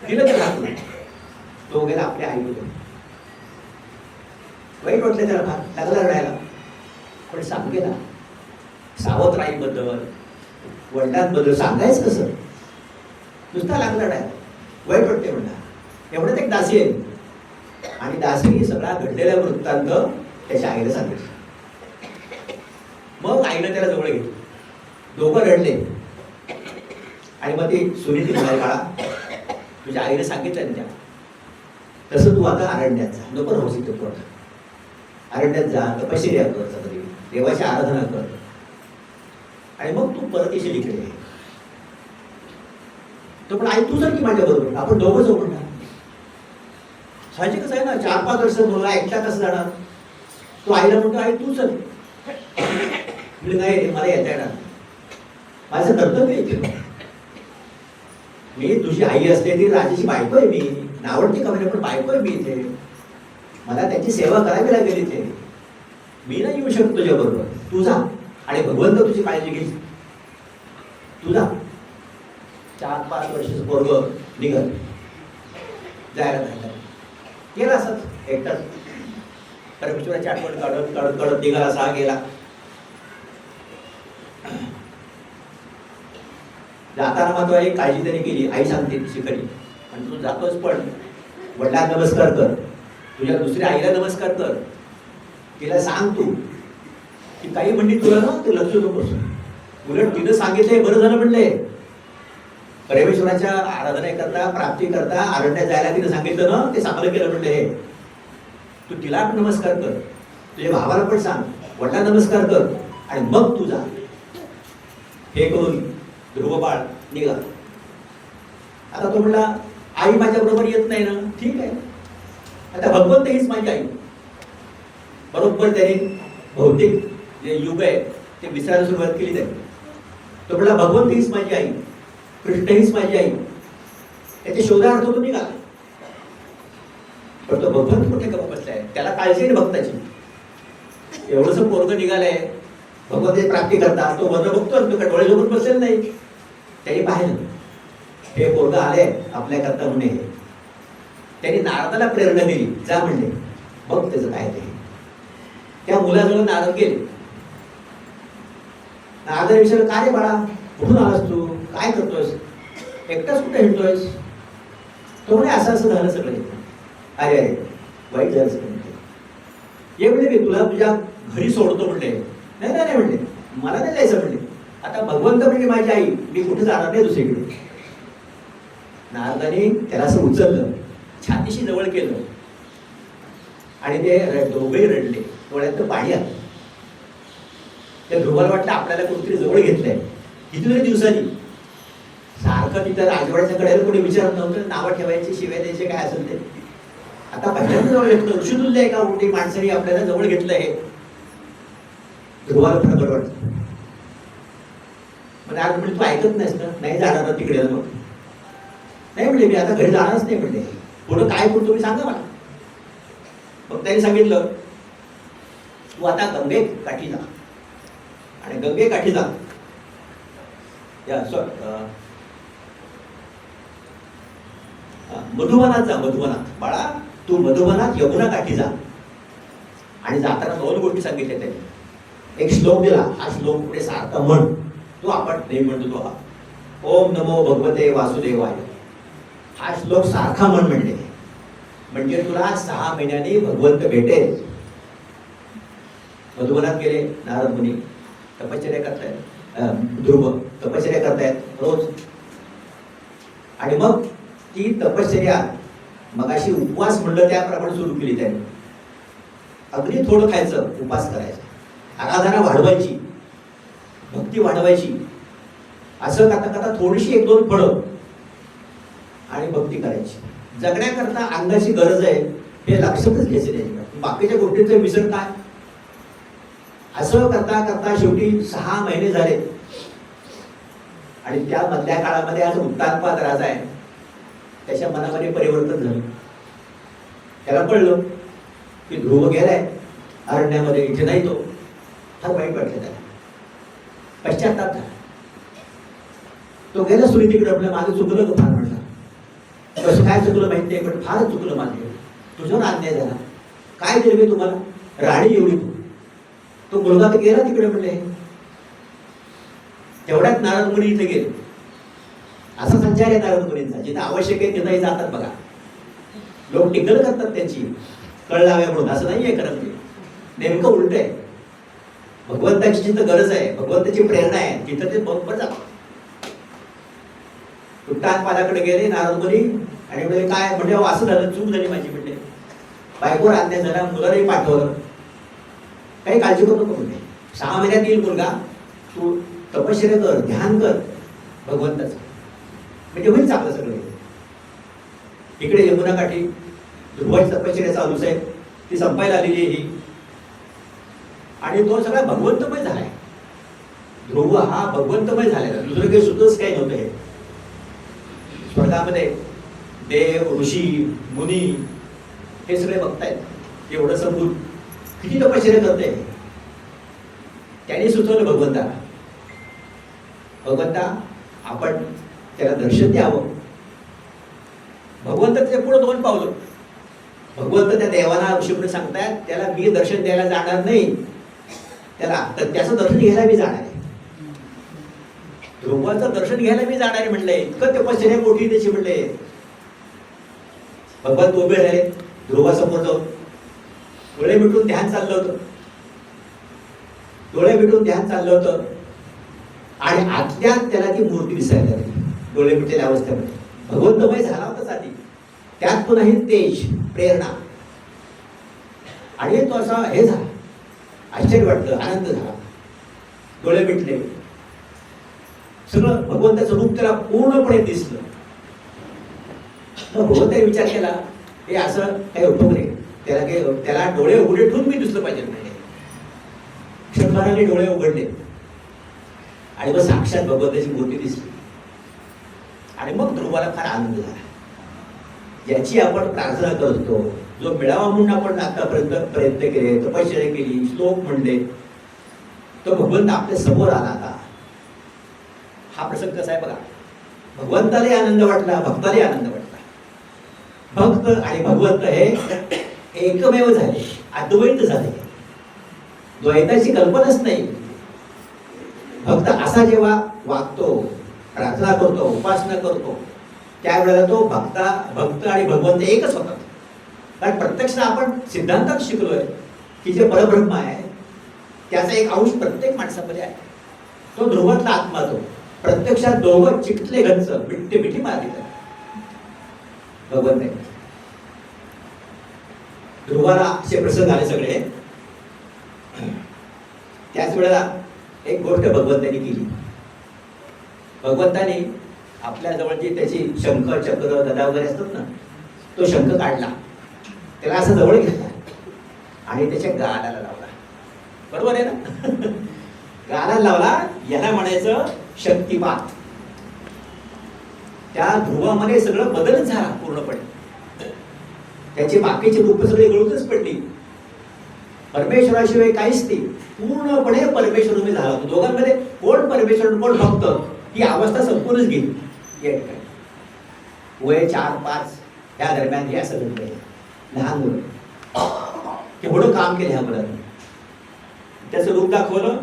दिलं ते घातलं, तो गेला आपल्या आई होते, वाईट वाटलं त्याला, फार लागला रडायला. पण सांगे ना सावतराईबद्दल, वडिलांबद्दल सांगायचं कसं, नुसता लागला रडायला, वाईट वाटते म्हणला. एवढ्यात एक दासी आहे आणि दासीने सगळा घडलेला वृत्तांत त्याच्या आईला सांगितलं. मग आईनं त्याला जवळ घेतलं, दोघं रडले आणि मग ती सुनीती म्हणाली, बाळा तुझ्या आईने सांगितलं ना त्या, तसं तू आता अरण्यात जा, नको राहूस इथं पोट, अरण्यात जा, तपश्चर्या कर, सगळी देवाची आराधना कर आणि मग तू परत येशील इकडे. तो पण आई तू जर की माझ्या बरोबर, आपण दोघं जाऊ म्हणणार. साहजिकच आहे ना, 4-5 वर्ष मुलगा एकटा कसं जाणार. तो आईला म्हणतो, आई तू चल. नाही मला येता येणार, माझं कर्तव्य आहे, मी तुझी आई असते ती राजाची बायको आहे, मी नावडती कमी पण बायको आहे मी इथे, मला त्याची सेवा करावी लागेल इथे, मी नाही येऊ शकतो तुझ्या बरोबर, तू जा आणि भगवंत तुझी काळजी घेईल, तू जा. 4-5 वर्षाचं पोरगं निघत जायला लागलं, गेला असत एकटाच, परमेश्वराची आठवण काढत काढत काढत निघाला, असा गेला. जाताना मात्र एक काळजी त्यांनी केली, आई सांगते शिकली, आणि तू जातोच पण वडिलांना नमस्कार कर, तुझ्या दुसऱ्या आईला नमस्कार कर, तिला सांग तू की काही म्हणली तुला ना ते लक्ष नकोस, उलट तिनं सांगितलंय बरं झालं म्हणलंय, परमेश्वराच्या आराधनेकरता प्राप्ती करता अरण्यात जायला तिनं सांगितलं ना, ते चांगलं केलं म्हणलंय. तू तिला पण नमस्कार कर, तुझ्या भावाला पण सांग, वडिलांना नमस्कार कर आणि मग तू जा. हे करून ध्रुव बाळ निघा. आता तो म्हणला, आई माझ्या बरोबर येत नाही ना, ठीक आहे, आता भगवंत हीच माझी आई. बरोबर त्याने भौतिक जे युग आहे ते विसरायला सुरुवात केली त्याने. तो म्हणला, भगवंत हीच माझी आई, कृष्ण हीच माझी आई, त्याच्या शोधार्थ तो निघाला. पण तो भगवंत कुठे गप्प बसलाय, त्याला काळजी आहे भक्ताची. एवढंच पोरगं निघालंय भगवंत प्राप्ती करता, तो बरं बघतो, तो डोळे झोपून बसलेला नाही. त्यांनी पाहिलं हे पोरगं आले आपल्या करता म्हणून, त्यांनी नारदाला प्रेरणा दिली, जा म्हणले, बघ त्याचं काय ते. त्या मुलाजवळ नारद गेले. नारदाने विचारलं, काय रे बाळा, कुठून आलास तू, काय करतोयस, एकटाच कुठे हिंडतोयस. तो म्हणे, असं असं झालं सगळं. अरे अरे वाईट झालं सगळं. ये म्हणजे मी तुला तुझ्या घरी सोडतो म्हणले. नाही नाही म्हणले, मला नाही जायचं म्हणले, आता भगवंत म्हणजे माझी आई, मी कुठे जाणार नाही दुसरीकडे. नारदाने त्याला असं उचललं, छातीशी जवळ केलं आणि ते दोघेही रडले, डोळ्यात पाणी आलं. त्या ध्रुवाला वाटलं आपल्याला कोणतरी जवळ घेतलंय. कितीतरी दिवसांनी सारखं तिथं राजवाड्याच्या कडेला कोणी विचारत नव्हतं, नावं ठेवायची, शिव्या द्यायचे, काय असेल ते. आता पहिल्यांदा जवळ घेतलं, ऋषितुल्य आहे का उलटी माणसाने आपल्याला जवळ घेतलं आहे. ध्रुवाला फार बरं वाटतं. म्हणजे आज म्हणजे तू ऐकत नाहीस ना, नाही जाणार ना तिकडे. मग नाही म्हणले, मी आता घरी जाणारच नाही म्हणले, पुढं काय करू तुम्ही सांगा मला. मग त्यांनी सांगितलं, तू आता गंगे काठी जा आणि गंगे काठी जा, मधुवनात जा, मधुवनात. बाळा तू मधुवनात यमुना काठी जा. आणि जाताना 2 गोष्टी सांगितल्या त्यांनी. एक श्लोक दिला, हा श्लोक पुढे सारखा म्हण, तो आपण नेहमी म्हणतो तो, हा ओम नमो भगवते वासुदेवाय. हा श्लोक सारखा म्हण म्हणले, म्हणजे तुला 6 महिन्यांनी भगवंत भेटेल. मधुवनात गेले नारद मुनी, तपश्चर्या करतायत, ध्रुव तपश्चर्या करतायत रोज. आणि मग ती तपश्चर्या मगाशी उपवास म्हणलं त्याप्रमाणे सुरू केली त्यांनी. अगदी थोडं खायचं, उपास करायचा, आराधना वाढवायची, भक्ती वाढवायची. असं करता करता थोडीशी एक दोन फळं आणि भक्ती करायची. जगण्याकरता अंगाची गरज आहे हे लक्षातच घ्यायचं नाही. बाकीच्या गोष्टींचा विसर काय. असं करता करता शेवटी 6 महिने झाले आणि त्या मधल्या काळामध्ये आज उत्तानपाद राजा आहे, त्याच्या मनामध्ये परिवर्तन झालं. त्याला कळलं की ध्रुव गेलाय अरण्यामध्ये, इथे नाही तो. फार वाईट वाटलं त्याला, पश्चाताप झाला. तो गेला सुनीतीकडे, आपलं माझं चुकलं का फार म्हणलं. कसं काय चुकलं माहित नाही, पण फारच चुकलं माझं, तुझ्यावर अन्याय झाला. काय दिलं मी तुम्हाला, राणी एवढी तो मुलगा तर गेला तिकडे म्हणले. तेवढ्यात नारद मुनी इथे गेले. असा संचार आहे नारद मुनींचा, जिथे आवश्यक आहे तिथंही जातात बघा. लोक टिकल करतात त्यांची कळ लाव्या म्हणून, असं नाहीये करत. नेमकं उलट आहे. भगवंताची जिथं गरज आहे, भगवंताची प्रेरणा आहे, तिथं ते बरोबर जातात. उत्तानपादाकडे गेले नारद मुनी आणि म्हणजे काय म्हणजे असं झालं, चूक झाली माझी म्हणले, बायकोवर अन्याय झाला, मुलालाही पाठवलं, काही काळजी करू नको म्हणजे 6 महिन्यात येईल मुलगा, तू तपश्चर्या कर, ध्यान कर भगवंताचं, म्हणजे होईल चांगलं सगळं. इकडे यमुना काठी ध्रुवाची तपश्चर्या चालूच आहे, ती संपायला आलेली ही, आणि तो सगळा भगवंतमय झालाय. ध्रुव हा भगवंतमय झालेला, दुसरं काही सुद्धाच काही नव्हतं. हे स्वर्गामध्ये देव ऋषी मुनी हे सगळे बघतायत, एवढं समजून किती तपश्चर्या करते. त्यांनी सुचवलं भगवंताला, भगवंता आपण त्याला दर्शन द्यावं. भगवंत त्याच्या पुढे 2 पावलं. भगवंत त्या देवाला ऋषीमुनी सांगतायत, त्याला मी दर्शन द्यायला जाणार नाही, त्याला तर त्याचं दर्शन घ्यायला मी जाणार आहे. ध्रुवाचं दर्शन घ्यायला मी जाणार आहे म्हणलंय. इतकं तपश्चर्या मोठी त्याची म्हणले. भगवंत उभे राहिले ध्रुवासमोर जाऊन, डोळे मिटून ध्यान चाललं होतं, डोळे मिटून ध्यान चाललं होतं, आणि आतल्यात त्याला ती मूर्ती दिसायला लागली डोळे मिटलेल्या अवस्थेमध्ये. भगवंतमय झाला होताच आधी, त्यात पुन्हा ही तेज प्रेरणा, आणि तो असा हे झाला, आश्चर्य वाटलं, आनंद झाला, डोळे मिटले, सगळं भगवंताचं रूप त्याला पूर्णपणे दिसलं. मग भगवंताने विचार केला, हे असं काही उपयोग नाही, त्याला डोळे उघडे ठेवून मी दिसलं पाहिजे म्हणजे. क्षणभराने डोळे उघडले आणि मग साक्षात भगवंताची मूर्ती दिसली. आणि मग ध्रुवाला फार आनंद झाला. ज्याची आपण प्रार्थना करतो, जो मिळावा म्हणून आपण आतापर्यंत प्रयत्न केले, तपश्चर्या केली, श्लोक म्हणले, तो भगवंत आपल्या समोर आला. आता हा प्रसंग कसा आहे बघा. भगवंतालाही आनंद वाटला, भक्तालाही आनंद वाटला. भक्त आणि भगवंत हे एकमेव झाले, अद्वैत झाले, द्वैताची कल्पनाच नाही. भक्त असा जेव्हा वागतो, प्रार्थना करतो, उपासना करतो, त्यावेळेला तो भक्त आणि भगवंत एकच होतात. कारण प्रत्यक्ष आपण सिद्धांतात शिकलोय की जे परब्रह्म आहे त्याचा एक अंश प्रत्येक माणसामध्ये आहे. तो ध्रुवातला आत्मा, तो प्रत्यक्षात दोघं चिकटले गंज, मिठी मारली भगवंत. ध्रुवाला असे प्रसंग आले सगळे. त्याच वेळेला एक गोष्ट भगवंतांनी केली. भगवंताने आपल्या जवळची त्याची शंख, चक्र, गदा वगैरे असतात ना, तो शंख काढला, त्याला असं जवळ घेतला आणि त्याच्या गालाला लावला. बरोबर आहे ना? गालाला लावला, याला म्हणायचं शक्तिपात. त्या ध्रुवामध्ये सगळं बदलच झाला पूर्णपणे. त्याची बाकीची रूप सगळी गळूनच पडली. परमेश्वराशिवाय काहीच नाही, पूर्णपणे परमेश्वर झाला. दोघांमध्ये कोण परमेश्वर कोण भक्त ही अवस्था संपूर्णच गेली. या ठिकाणी वय 4-5 या दरम्यान हे असं घडलंय. लहान मुलं केवढं काम केलं ह्या मुलांनी. त्याचं रूप दाखवलं,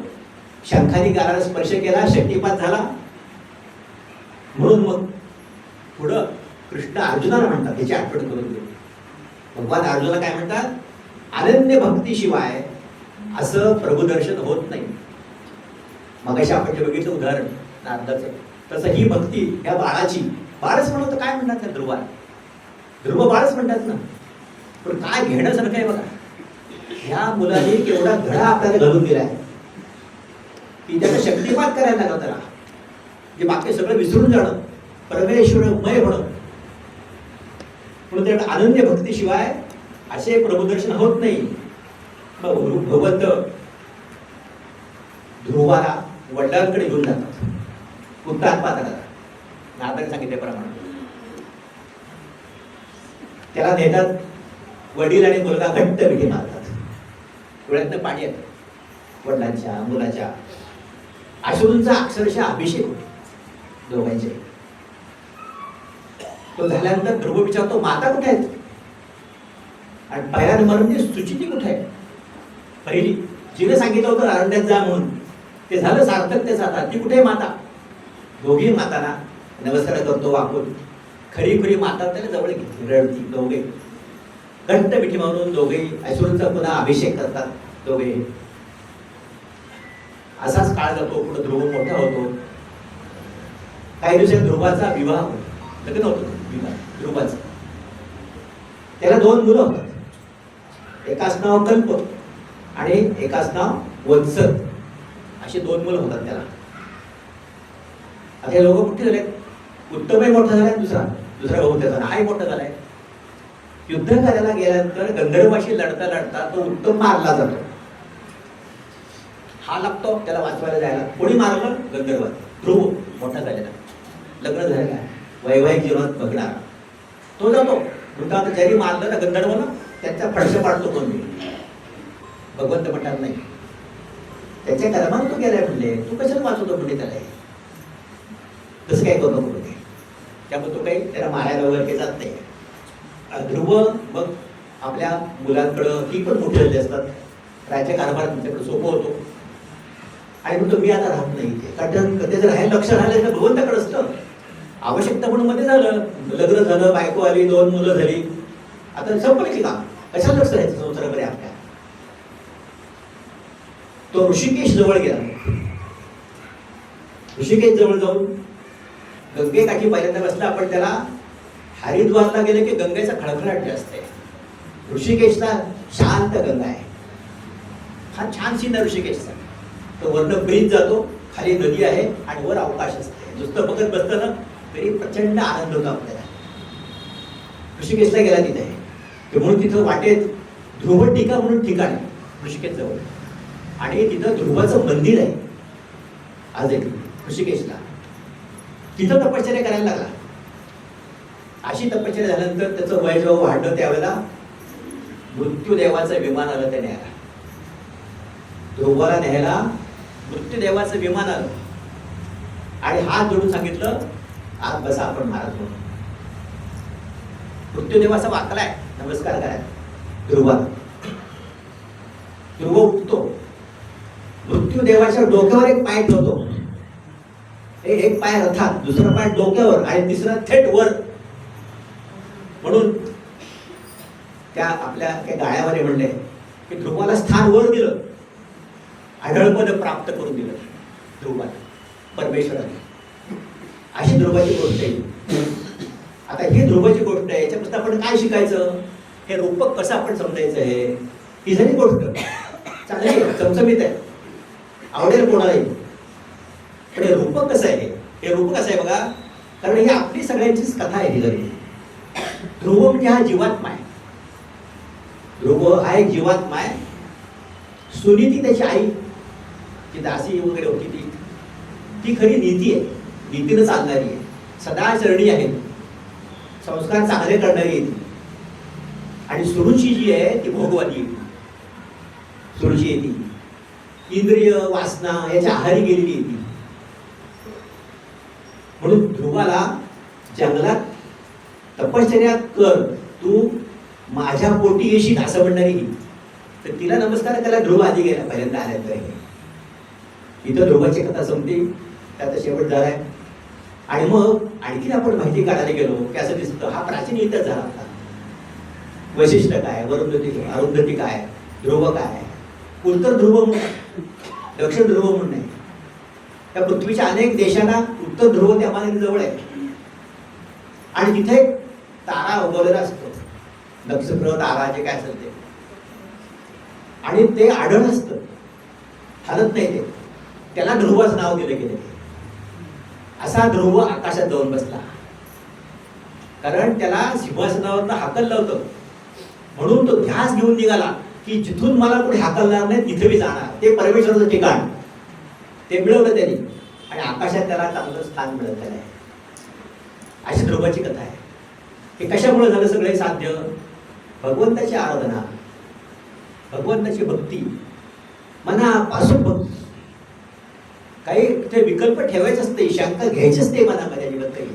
शंखाने गालाला स्पर्श केला, शक्तिपात झाला. म्हणून मग पुढं कृष्ण अर्जुनाला म्हणतात, त्याची आठवण करून घेऊ. भगवान अर्जुनाला काय म्हणतात, अनन्य भक्तीशिवाय असं प्रभुदर्शन होत नाही. मगाशी आपण जे बघितलं उदाहरण नारदाचं, तसं ही भक्ती या बाळाची, बाळच म्हणून काय म्हणतात त्या ध्रुवाला, ध्रुव बाळच म्हणतात ना. पण काय घेण्यासारखं आहे बघा. ह्या मुलाने केवढा धडा आपल्याला घालून दिलाय की त्याचा शक्तिपात करायला लागला. त्याला जे बाकी सगळं विसरून जाणं, परमेश्वरमय होणं. म्हणून त्या अनन्य भक्तीशिवाय असे प्रभुदर्शन होत नाही. मग भगवंत ध्रुवाला वडिलांकडे घेऊन जातात, उत्तानपादाला नारदाने सांगितल्याप्रमाणे. त्याला नेतात, वडील आणि मुलगा घट्ट मिठी मारतात, डोळ्यातनं पाणी येतं वडिलांच्या मुलाच्या. अश्रूंचा अक्षरशः अभिषेक होतो दोघांचे. तो झाल्यानंतर ध्रुव विचारतो, माता कुठे आहेत? आणि पहिल्या नंबरमध्ये सुचिती कुठे आहे? पहिली जिने सांगितलं होतं अरण्यात जा म्हणून, ते झालं सार्थक त्याचा. आता ती कुठे माता? दोघी मातांना नमस्कार करतो वाकून. खरी खरी माता त्याला जवळ घेतली, रडती. दोघे घट्ट मिठी मारून दोघे अश्रूंचा पुन्हा अभिषेक करतात दोघे. असाच काळ जातो. पुढे ध्रुव मोठा होतो. काही दिवसात ध्रुवाचा विवाह होतो. लग्न होतं विवाह ध्रुवाचं. त्याला 2 मुलं होतात. एकाच नाव कल्प आणि एकाच नाव वत्सल, अशी 2 मुलं होतात त्याला. आता हे लोक कुठे झाले? उत्तमही मोठा झालाय, दुसरा भाऊ त्याचा नाही मोठा झालाय. युद्ध करायला गेल्यानंतर गंधर्वाशी लढता लढता तो उत्तम मारला जातो. हा लागतो त्याला वाचवायला जायला. कोणी मारलं? गंधर्व. ध्रुव मोठा झालेला, लग्न झालेला, वैवाहिक जीवनात बघणार. तो जातो. म्हणतात ज्यांनी मारलं ना गंधर्वाला त्यांचा फडशा पाडतो कोणी. भगवंत म्हणतात नाही, त्याच्या कर्मात तो गेलाय म्हणले, तू कशाला वाचवतो म्हणजे त्याला? तसं काय करू नको म्हणजे. त्यामुळे तो काही त्याला मारायला वगैरे काही जात नाही. ध्रुव मग आपल्या मुलांकडं, ही पण मोठी झाली असतात, राज्यकारभार तुमच्याकडे सोपं होतो. आणि म्हणतो मी आता राहत नाही इथे, कारण त्याचं राहायला लक्ष राहिलं तर भगवंताकडे असतं. आवश्यकता म्हणून मध्ये झालं, लग्न झालं, बायको आली, 2 मुलं झाली, आता संपलं की काम, कशाला लक्ष राहायचं संसाराकडे आपल्या. तो ऋषिकेश जवळ गेला. ऋषिकेश जवळ जाऊन गंगेकाठी पहिल्यांदा बसला. आपण त्याला हरिद्वारला गेले की गंगेचा खळखळाट जास्त आहे. ऋषिकेशला शांत गंगा आहे. हा छान सीन आहे ऋषिकेशचा. तो वरनं ब्रिज जातो, खाली नदी आहे आणि वर अवकाश असते. नुसतं बघत बसतं ना तरी प्रचंड आनंद होतो आपल्याला. ऋषिकेशला गेला तिथे, म्हणून तिथं वाटेत ध्रुव टीका म्हणून ठिकाण आहे ऋषिकेश जवळ. आणि तिथं ध्रुवाचं मंदिर आहे आज एक ऋषिकेशला. तिथं तपश्चर्या करायला लागला. अशी तपश्चर्या झाल्यानंतर त्याचं वय जेव्हा वाढलं त्यावेळेला मृत्यूदेवाचं विमान आलं त्या न्यायला. ध्रुवाला न्यायला मृत्यूदेवाचं विमान आलं आणि हात जोडून सांगितलं, आज बसा आपण महाराज म्हणून. मृत्यूदेवाचा वाकलाय, नमस्कार कराय ध्रुवाला. ध्रुव उठतो, मृत्यूदेवाच्या डोक्यावर एक पाय ठेवतो. एक पाय रथात, दुसरा पाय डोक्यावर आणि तिसरा थेट वर. म्हणून त्या आपल्या त्या गाण्यामध्ये म्हणले की ध्रुवाला स्थान वर दिलं, आढळपद प्राप्त करून दिलं ध्रुवाला परमेश्वराने. अशी ध्रुवाची गोष्ट आहे. आता ही ध्रुवाची गोष्ट आहे, याच्यापासून आपण काय शिकायचं? हे रूपक कसं आपण समजायचं आहे, ही झाली गोष्ट चांगली आहे, चमचमीत आहे, आवडेल कोणालाही. पण हे रूपक कसं आहे? हे रूपक कसं आहे बघा, कारण ही आपली सगळ्यांचीच कथा आहे. ही जरी ध्रुव म्हणजे हा जीवात्मा आहे. ध्रुव हा एक जीवात्मा आहे. सुनीती त्याची आई, जी दासी वगैरे होती ती खरी नीती आहे, नीतीनं चालणारी आहे, सदा चरणी आहे, संस्कार चांगले करणारी आहे ती. आणि सुरुची जी आहे ती भोगवादी आहे. सुरुची आहे ती इंद्रिय वासना याच्या आहारी गेलेली आहे ती. म्हणून ध्रुवाला जंगलात तपश्चर्या कर, तू माझ्या पोटी येशील असं म्हणणारी ही. तर तिला नमस्कार त्याला ध्रुव आधी गेला पहिल्यांदा आल्यानंतर. इथं ध्रुवाची कथा संपली, त्याचा शेवट झालाय. आणि मग आणखी आपण माहिती काढायला गेलो की असं दिसतं हा प्राचीन इतिहास झाला होता. वैशिष्ट्य काय, अरुंधती काय, ध्रुव काय, उत्तर ध्रुव म्हणून, दक्षिण ध्रुव म्हणून नाही. त्या पृथ्वीच्या अनेक देशांना उत्तर ध्रुव त्या मानाने जवळ आहे. आणि तिथे तारा उगवलेला असतो, नक्षत्र तारा जे काय असेल ते, आणि ते आढळ असतं, हलत नाही ते. त्याला ध्रुवाचं नाव दिलं गेलं. असा ध्रुव आकाशात जाऊन बसला, कारण त्याला सिंहासनावर हाकललं होतं. म्हणून तो ध्यास घेऊन निघाला की जिथून मला कोणी हाकलणार नाही तिथे मी जाणार. ते परमेश्वराचं ठिकाण ते मिळवलं त्यांनी आणि आकाशात त्याला चांगलं स्थान मिळत आहे. अशी ध्रुवाची कथा आहे. हे कशामुळे झालं सगळे साध्य? भगवंताची आराधना, भगवंताची भक्ती, मनापासून भक्ती. काही ते विकल्प ठेवायचं असते, शंका घ्यायची असते मनामध्ये अजिबात काही.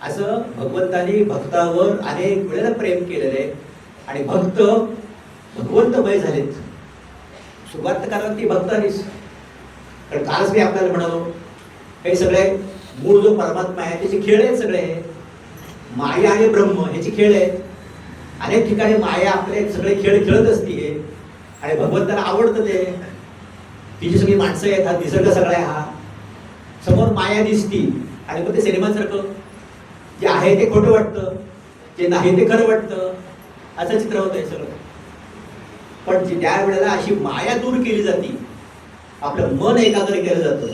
असं भगवंताने भक्तावर अनेक वेळेला प्रेम केलेले आणि भक्त भगवंतमय झालेत. सुरुवात कारण ती भक्तानीच. कारण कालच मी आपल्याला म्हणालो, हे सगळे मूळ जो परमात्मा आहे त्याचे खेळ आहेत सगळे. माया आणि ब्रह्म ह्याचे खेळ आहेत. अनेक ठिकाणी माया आपले सगळे खेळ खेळत असते आणि भगवंताला आवडतं ते. तिची सगळी माणसं आहेत, हा निसर्ग सगळा आहे, हा समोर माया दिसती आणि मग ते सिनेमासारखं जे आहे ते खोटं वाटतं, जे नाही ते खरं वाटतं, असं चित्र होत आहे सगळं. पण ज्या वेळेला अशी माया दूर केली जाते, आपलं मन एकाग्र केलं जातं,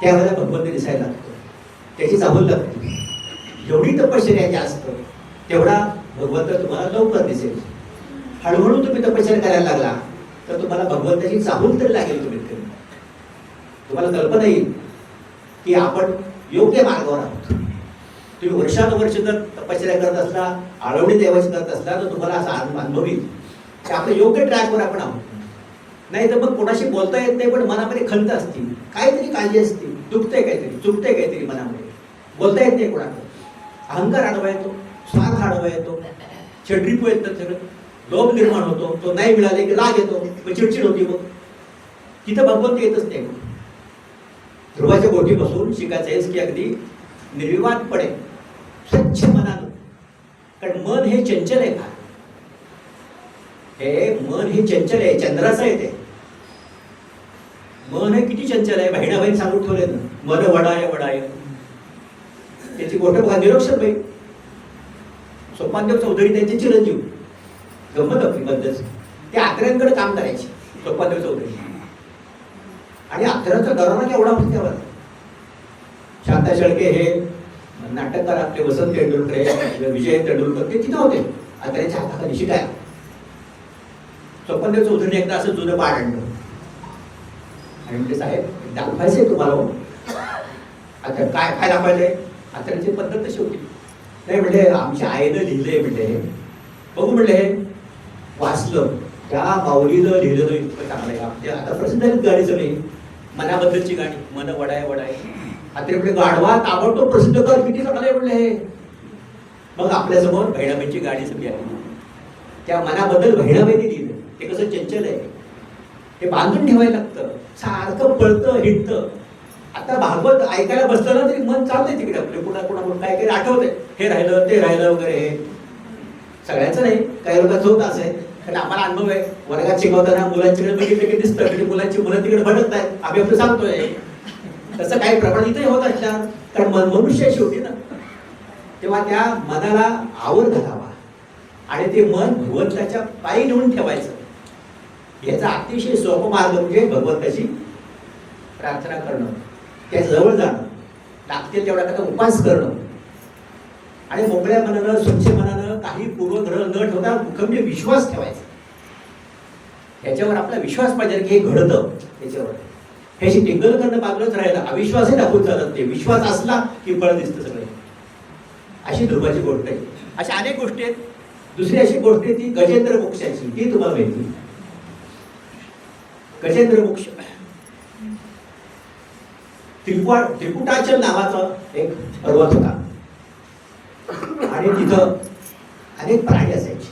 त्यावेळेला भगवंत दिसायला लागतो, त्याची चाहूल लागते. जेवढी तपश्चर्या जास्त तेवढा भगवंत तुम्हाला लवकर दिसेल. हळूहळू तुम्ही तपश्चर्या करायला लागला तर तुम्हाला भगवंताची चाहूल तरी लागेल. तुम्हाला कल्पना येईल की आपण योग्य मार्गावर आहोत. तुम्ही वर्षानुवर्ष जर तपश्चर्या करत असला, आळवणी देवाची करत असला तर तुम्हाला असा अनुभव येईल की आपल्या योग्य ट्रॅकवर आपण आहोत. नाही तर मग कोणाशी बोलता येत नाही, पण मनामध्ये खंत असते, काहीतरी काळजी असते, दुखतंय काहीतरी, चुकतंय काहीतरी मनामध्ये, बोलता येत नाही कोणाकडे. अहंकार आडवा येतो, स्वार्थ आडवा येतो, छेडरीपू येतात, सगळं लोभ निर्माण होतो. तो नाही मिळाले की राग येतो, मग चिडचिड होती. मग तिथं भगवंत येतच नाही. ध्रुवाच्या गोठी बसून शिकायचं की अगदी निर्विवादपणे स्वच्छ मनानं. कारण मन हे चंचल आहे का? हे मन हे चंचल आहे, चंद्राचं आहे ते. मन हे किती चंचल आहे. बहिणाबाई सांगून ठेवले ना, मन वडाय वडाय. त्याची गोष्ट बघा, निरक्षर बाई सोपानदेव चौधरी त्यांचे चिरंजीव. गंमत आपली बद्दल ते आत्र्यांकडे काम करायचे सोपानदेव चौधरी. आणि अक्षराचा घराणा केवढा होता त्यावर. शांता शेळके हे नाटककार आपले, वसंत तेंडुलकर, विजय तेंडुलकर, ते तिथं होते अत्र्यांच्या हाताखाली शिकाय. स्वप्नदेव चौधरीने एकदा असं जुनं पाठ आणलं आणि म्हणजे साहेब दाखवायचंय तुम्हाला. आता काय काय दाखवायचंय? अत्र्यांची पद्धत तशी होती. नाही म्हणजे आमच्या आईनं लिहिलंय, म्हणजे बघू म्हणले. हे वाचलं, त्या माऊलीनं लिहिलेलं इतकं चांगलं आहे. आता प्रसिद्ध आहेत गाणी सगळी, मनाबद्दलची गाणी, मन वडाय वडाय. आता इकडे गाढवा ताबडतोब प्रसिद्ध कर, किती चांगलं आहे म्हणले. मग आपल्यासमोर बहिणाबाईंची गाणी सगळी आहे. त्या मनाबद्दल बहिणाबाईंनी लिहिलं. ते कसं चंचल आहे, ते बांधून ठेवायला लागतं, सारखं पळतं हिंडतं. आता भागवत ऐकायला बसलं ना तरी मन चालतंय तिकडे आपले, कुणा कुणाकडून काय काही आठवतंय, हे राहिलं ते राहिलं वगैरे. हे सगळ्याचं नाही, काही लोकांचं होत असं आहे. कारण आम्हाला अनुभव आहे, वर्गात शिकवताना मुलांच्याकडे बघितलं की दिसतं की मुलांची मुलं तिकडे भटकत आहेत, आम्ही आपलं सांगतोय. तसं काही प्रमाण इथेही होत असणार, कारण मनुष्य शेवटी ना. तेव्हा त्या मनाला आवर घालावा आणि ते मन भगवंताच्या पायी नेऊन ठेवायचं. याचा अतिशय सोपा मार्ग म्हणजे भगवंताची प्रार्थना करणं, त्याच्या जवळ जाणं, लागतील तेवढा त्याचा उपास करणं आणि मोकळ्या मनानं, स्वच्छ मनानं, काही पूर्वग्रह न ठेवता मुख्य विश्वास ठेवायचा. याच्यावर आपला विश्वास पाहिजे की हे घडतं. त्याच्यावर ह्याची टिंगल करणं बाजूलाच राहिला, अविश्वासही दाखवून चालत नाही. विश्वास असला की फळ दिसतं सगळे. अशी ध्रुवाची गोष्ट आहे. अशा अनेक गोष्टी आहेत. दुसरी अशी गोष्ट आहे ती गजेंद्र मोक्षाची, ती तुम्हाला माहिती. गजेंद्र मोक्ष त्रिकुटाचल नावाचा एक पर्वत होता आणि तिथं अनेक प्राणी असायचे.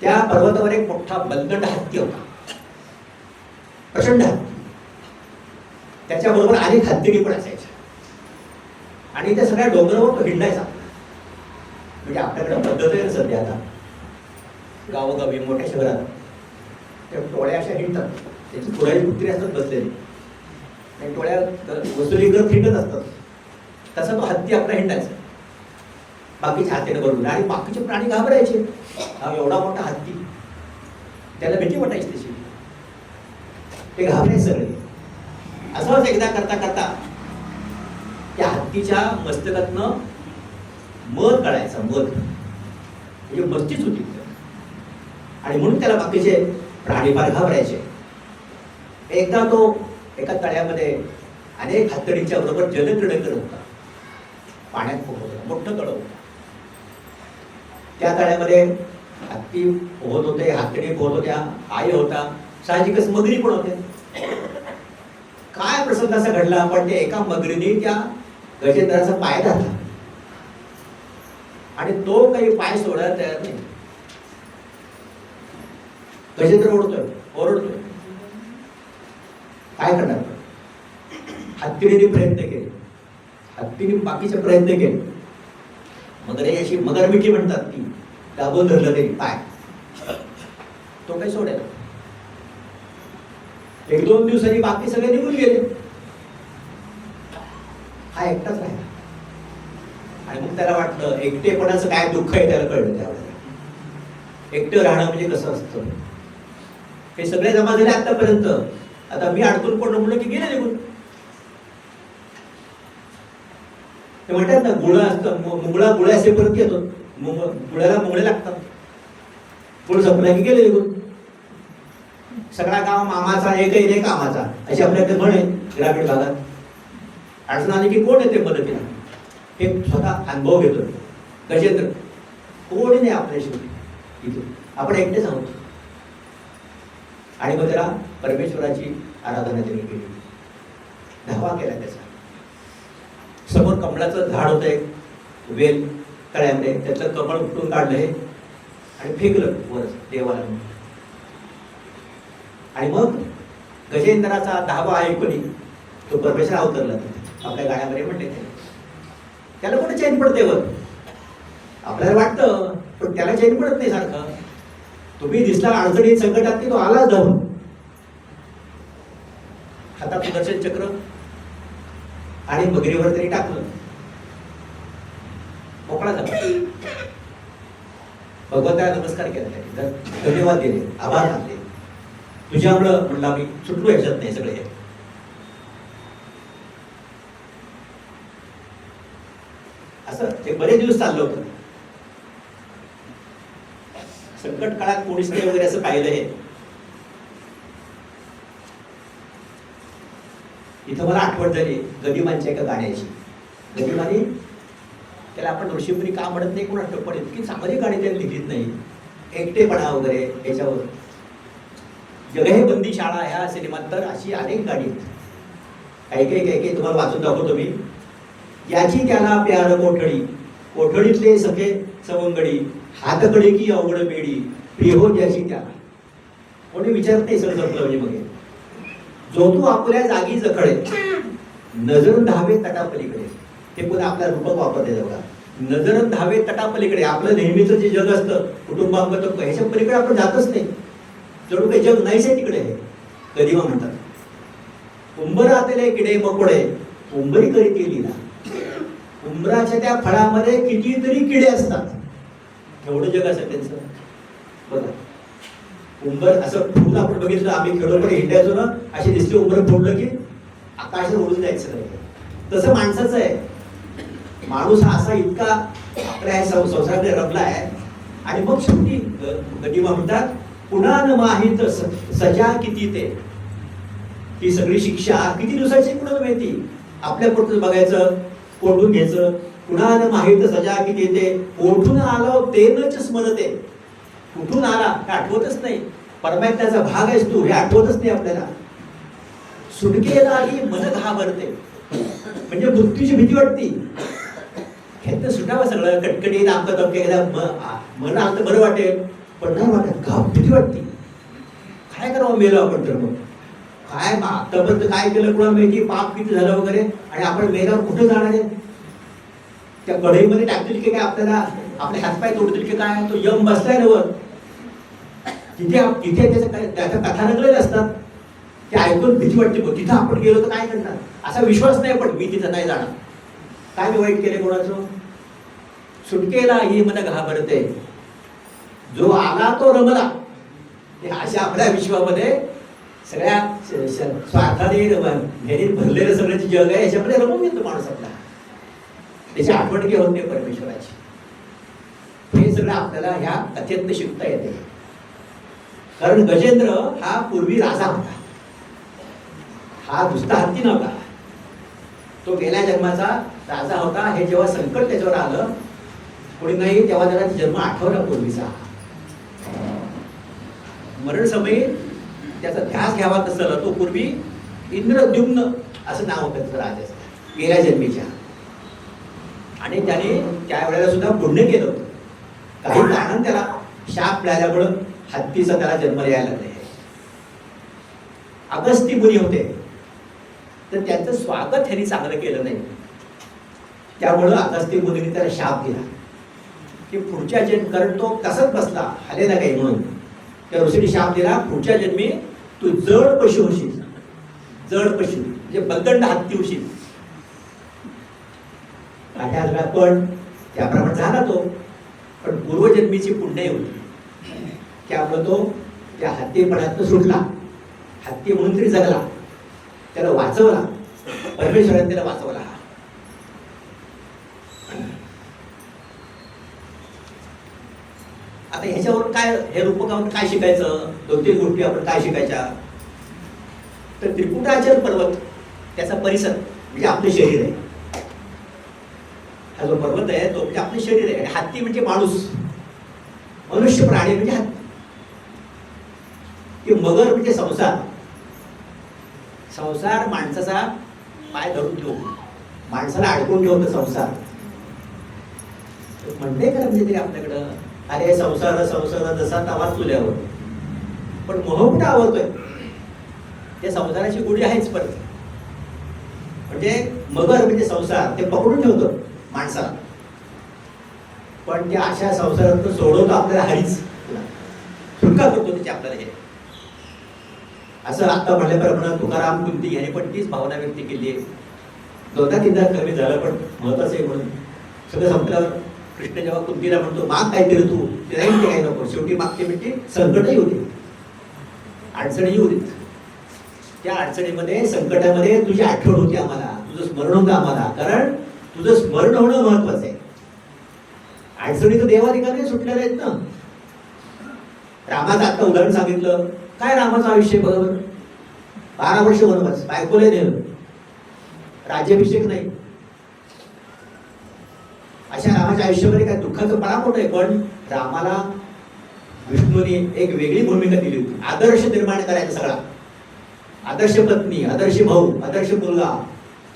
त्या पर्वतावर एक मोठा बलगंड हत्ती होता, प्रचंड हत्ती. त्याच्याबरोबर अनेक हत्तीणी पण असायच्या आणि त्या सगळ्या डोंगरावर तो हिंडायचा. म्हणजे आपल्याकडे पद्धत आहे ना सध्या, आता गावोगावी मोठ्या शहरात त्या टोळ्या अशा हिंडतात, त्याची पुढारी कुत्री असतात बसलेली आणि टोळ्या वसुली करत हिंडत असतात. तसा तो हत्ती आपला हिंडायचा बाकीच्या हत्तीने बरोबर. आणि बाकीचे प्राणी घाबरायचे, हा एवढा मोठा हत्ती, त्याला भीती वाटायची तशी, ते घाबरायचे सगळे. असंच एकदा करता करता त्या हत्तीच्या मस्तकातनं मध काढायचा, मध म्हणजे मस्तीच होती. आणि म्हणून त्याला बाकीचे प्राणी फार घाबरायचे. एकदा तो एका तळ्यामध्ये अनेक हत्तीच्या बरोबर जलक्रीडा करत होता. पाण्यात पोहत होता, मोठं तळ होतं. त्या तळ्यामध्ये हत्ती पोहत होते, हत्ती पोहत होत्या, आई होता, साहजिकच मगरी पण होते. काय प्रसंग असा घडला, पण ते एका मगरीने त्या गजेंद्राचा पाय धरला आणि तो काही पाय सोडायला तयार नाही. गजेंद्र ओरडतोय. काय करणार? हत्तीने प्रयत्न केले, हत्तीने बाकीचे प्रयत्न केले. मगरी अशी मगरमिठी म्हणतात, ती दाबून धरलं तरी पाय, तो काही सोडेल. 1-2 दिवसांनी बाकी सगळे निघून गेले, हा एकटाच राहिला. आणि मग त्याला वाटलं एकटेपणाचं काय दुःख आहे, त्याला कळलं त्यावेळेला एकटं राहणं म्हणजे कसं असतं. हे सगळे जमा झाले आतापर्यंत, आता मी अडकून पडलो म्हणलं की गेले निघून. ते म्हणतात ना, गुळ असतं, मुंगळा गुळे असेपर्यंत येतो, गुळ्याला मुंगळे लागतात, गुळ संपला की गेले निघून. सगळा गाव मामाचा, एकही नाही कामाचा, अशी आपल्याकडे म्हण आहे ग्रामीण भागात. अडचण आली की कोण येते मदतीला, हे स्वतः अनुभव घेतो गजेंद्र. कोणी नाही आपल्याशी इथे, आपण एकटेच आहोत. आणि मग त्याला परमेश्वराची आराधना त्यांनी केली, धावा केला त्याचा. समोर कमळाचं झाड होतं, एक वेल तळ्यामध्ये, त्यातलं कमळ उपटून काढलं हे आणि फेकलं वर देवाला. आणि मग गजेंद्राचा धावा ऐकून तो परमेश्वर अवतरला. आपल्या गाण्यामध्ये म्हणले त्याला कुठे चैन पडते वर, आपल्याला वाटतं पण त्याला चैन पडत नाही सारखं. तुम्ही दिसला अडचणीत संकटात की तो आलाच धावून, हातात सुदर्शन चक्र आणि मगरीवर तरी टाकलं, मोकळा झाला. भगवंताला नमस्कार केला त्याने, धन्यवाद दिले, आभार मानले. तुझ्यामुळं म्हणलं आम्ही सुटलो ह्याच्यात नाही सगळे. असं ते बरेच दिवस चाललं होतं. संकट काळात कोणीच नाही वगैरे असं पाहिलं हे. इथं मला आठवण झाली गदिमांच्या एका गाण्याची. गदिमाने त्याला आपण ऋषीमुनी का म्हणत नाही कोण पण इतकी चांगली गाणी त्यांनी लिहिलीत नाही. एकटेपणा वगैरे याच्यावर. जग हे बंदी शाळा ह्या सिनेमात तर अशी अनेक गाणी आहेत. काही तुम्हाला वाचून दाखवतो मी. याची त्याला प्यार कोठडी, कोठडीतले सखे सवंगडी, हातकडे की अवघड बेडी, प्रिय हो ज्याची त्याला. कोणी विचारत नाही सर जपलं म्हणजे मग. जो तू आपल्या जागी जखळे, नजर धावे तटापलीकडे. ते पुन्हा आपल्या रूपक वापरते बघा. नजर धावे तटापलीकडे. आपलं नेहमीचं जे जग असतं कुटुंबांगत ह्याच्या पलीकडे आपण जातच नाही. जणू काही जग नाहीच आहे तिकडे. गदिमा म्हणतात उंबरातले किडे मकोडे उंबरी करीत लीला. उंबराच्या त्या फळामध्ये कितीतरी किडे असतात. एवढं जग असं त्यांचं बघा. उंबर असं फुल आपण बघितलं, आम्ही खेळोकडे हिंडायचो ना, अशी दिसली उंबर फोडलं की आकाशात उडून जायचं. तसं माणसाचं आहे. माणूस हा असा इतका आपल्या ह्या संसाराकडे रमला आहे. आणि मग शेवटी गदिमा म्हणतात पुन्हा न माहित सजा किती ते. ती सगळी शिक्षा किती दिवसाची कुणाला माहिती. आपल्या पुढचं बघायचं, कोठून घ्यायचं. पुन्हा न माहित सजा किती ते. कोठून आलो ते नच स्मरते. कुठून आला हे आठवतच नाही. परमात्म्याचा भाग आहेस तू हे आठवतच नाही आपल्याला. सुटकेला ही मन घाबरते. म्हणजे मृत्यूची भीती वाटते. ह्यात सुटावं सगळं कटकटीत आमचं तमके मन आलं तर बरं वाटेल, पण नाही वाटत. भीती वाटते. काय करावं मेलो आपण तर मग काय आतापर्यंत काय केलं कोणाला माहिती, पाप किती झालं वगैरे. आणि आपण मेल्यावर कुठे जाणार आहे. त्या कढईमध्ये टाकतील की काय आपल्याला, आपले हातपाय तोडतील की काय. तो यम बसलाय नवर तिथे तिथे त्याच्या कथा रंगलेल्या असतात. ते ऐकून भीती वाटते. मग तिथं आपण गेलो तर काय करणार असा विश्वास नाही. पण मी तिथं नाही जाणार. काय मी वाईट केले कोणाचं. सुटकेला ही मन घाबरते. जो आला तो रमला. अशा आपल्या विश्वामध्ये सगळ्या स्वार्थाने भरलेलं सगळं जे जग आहे याच्यामध्ये रमून येतो माणूस आपला, त्याची आठवण घेऊन होते परमेश्वराची. हे सगळं आपल्याला ह्या कथेतनं शिकता येते. कारण गजेंद्र हा पूर्वी राजा होता, हा नुसता हत्ती नव्हता, तो गेल्या जन्माचा राजा होता. हे जेव्हा संकट त्याच्यावर आलं कोणी नाही तेव्हा त्याला जन्म आठवला पूर्वीचा. मरण समयी त्याचा ध्यास घ्यावा कसं, तो पूर्वी इंद्रद्युम्न असं नाव होतं त्याचं राजाचं गेल्या जन्मीच्या. आणि त्याने त्यावेळेला सुद्धा पुण्य केलं होतं. काही कारण त्याला शाप मिळाल्यामुळं हत्तीचा त्याला जन्म यायला लागले. अगस्ती मुनी होते, तर त्यांचं स्वागत ह्यांनी चांगलं केलं नाही. त्यामुळं अगस्ती मुनीने त्याला शाप दिला की पुढच्या जन्म, कारण तो तसंच बसला हले ना काही म्हणून, त्या ऋषीने शाप दिला, पुढच्या जन्मी तू जड पशु होशील. जड पशु म्हणजे बदंड हत्ती होशील. पण त्याप्रमाणे झाला तो, पण पूर्वजन्मीची पुण्य होती, त्यामुळे तो त्या हत्तीपणातून सुटला. हत्ती म्हणून तरी जगला, त्याला वाचवला परमेश्वराने, त्याला वाचवला. आता ह्याच्यावर काय, हे रूपकावरून काय शिकायचं, 2-3 गोष्टी आपण काय शिकायच्या. तर त्रिकुटाचल पर्वत त्याचा परिसर म्हणजे आपलं शरीर आहे. हा जो पर्वत आहे तो म्हणजे आपलं शरीर आहे. आणि हत्ती म्हणजे माणूस, मनुष्य प्राणी म्हणजे हत्ती. की मगर म्हणजे संसार. संसार माणसाचा पाय धरून ठेवू, माणसाला अडकून ठेवतो संसार. म्हणते का म्हणजे तरी आपल्याकडं, अरे संसार संसार जसा तवा चुल्यावर, पण मोह कुठं आवडतोय. त्या संसाराची गुढी आहेच. पण म्हणजे मगर म्हणजे संसार, ते पकडून ठेवतो माणसाला, पण त्या अशा संसारातून सोडवतो आपल्याला हरीच, सुटका करतो त्याची आपल्याला. हे असं आता म्हणल्याप्रमाणे तुकाराम कुंती यांनी पण तीच भावना व्यक्त केली आहे. 2-3दा कमी झालं, पण महत्वाचं आहे म्हणून सगळं संपल्यावर कृष्ण जेव्हा कुंतीला म्हणतो माग काहीतरी तू, ते नाही ते काही नको, शेवटी मागते म्हणजे संकटही होते, अडचणही होती. त्या अडचणीमध्ये संकटामध्ये तुझी आठवण होती आम्हाला, तुझं स्मरण होतं आम्हाला, कारण तुझं स्मरण होणं महत्वाचं आहे. अडचणीचं देवाधिकाने सुटलेले आहेत ना. रामाचं आता उदाहरण सांगितलं, काय रामाचं आयुष्य बरोबर 12 वर्ष वनवास, बायकोला नेलं, राज्याभिषेक नाही. अशा रामाच्या आयुष्यामध्ये काय दुःखाचं पळापोट आहे. पण रामाला विष्णूने एक वेगळी भूमिका दिली होती, आदर्श निर्माण करायचा. सगळा आदर्श पत्नी, आदर्श भाऊ, आदर्श मुलगा,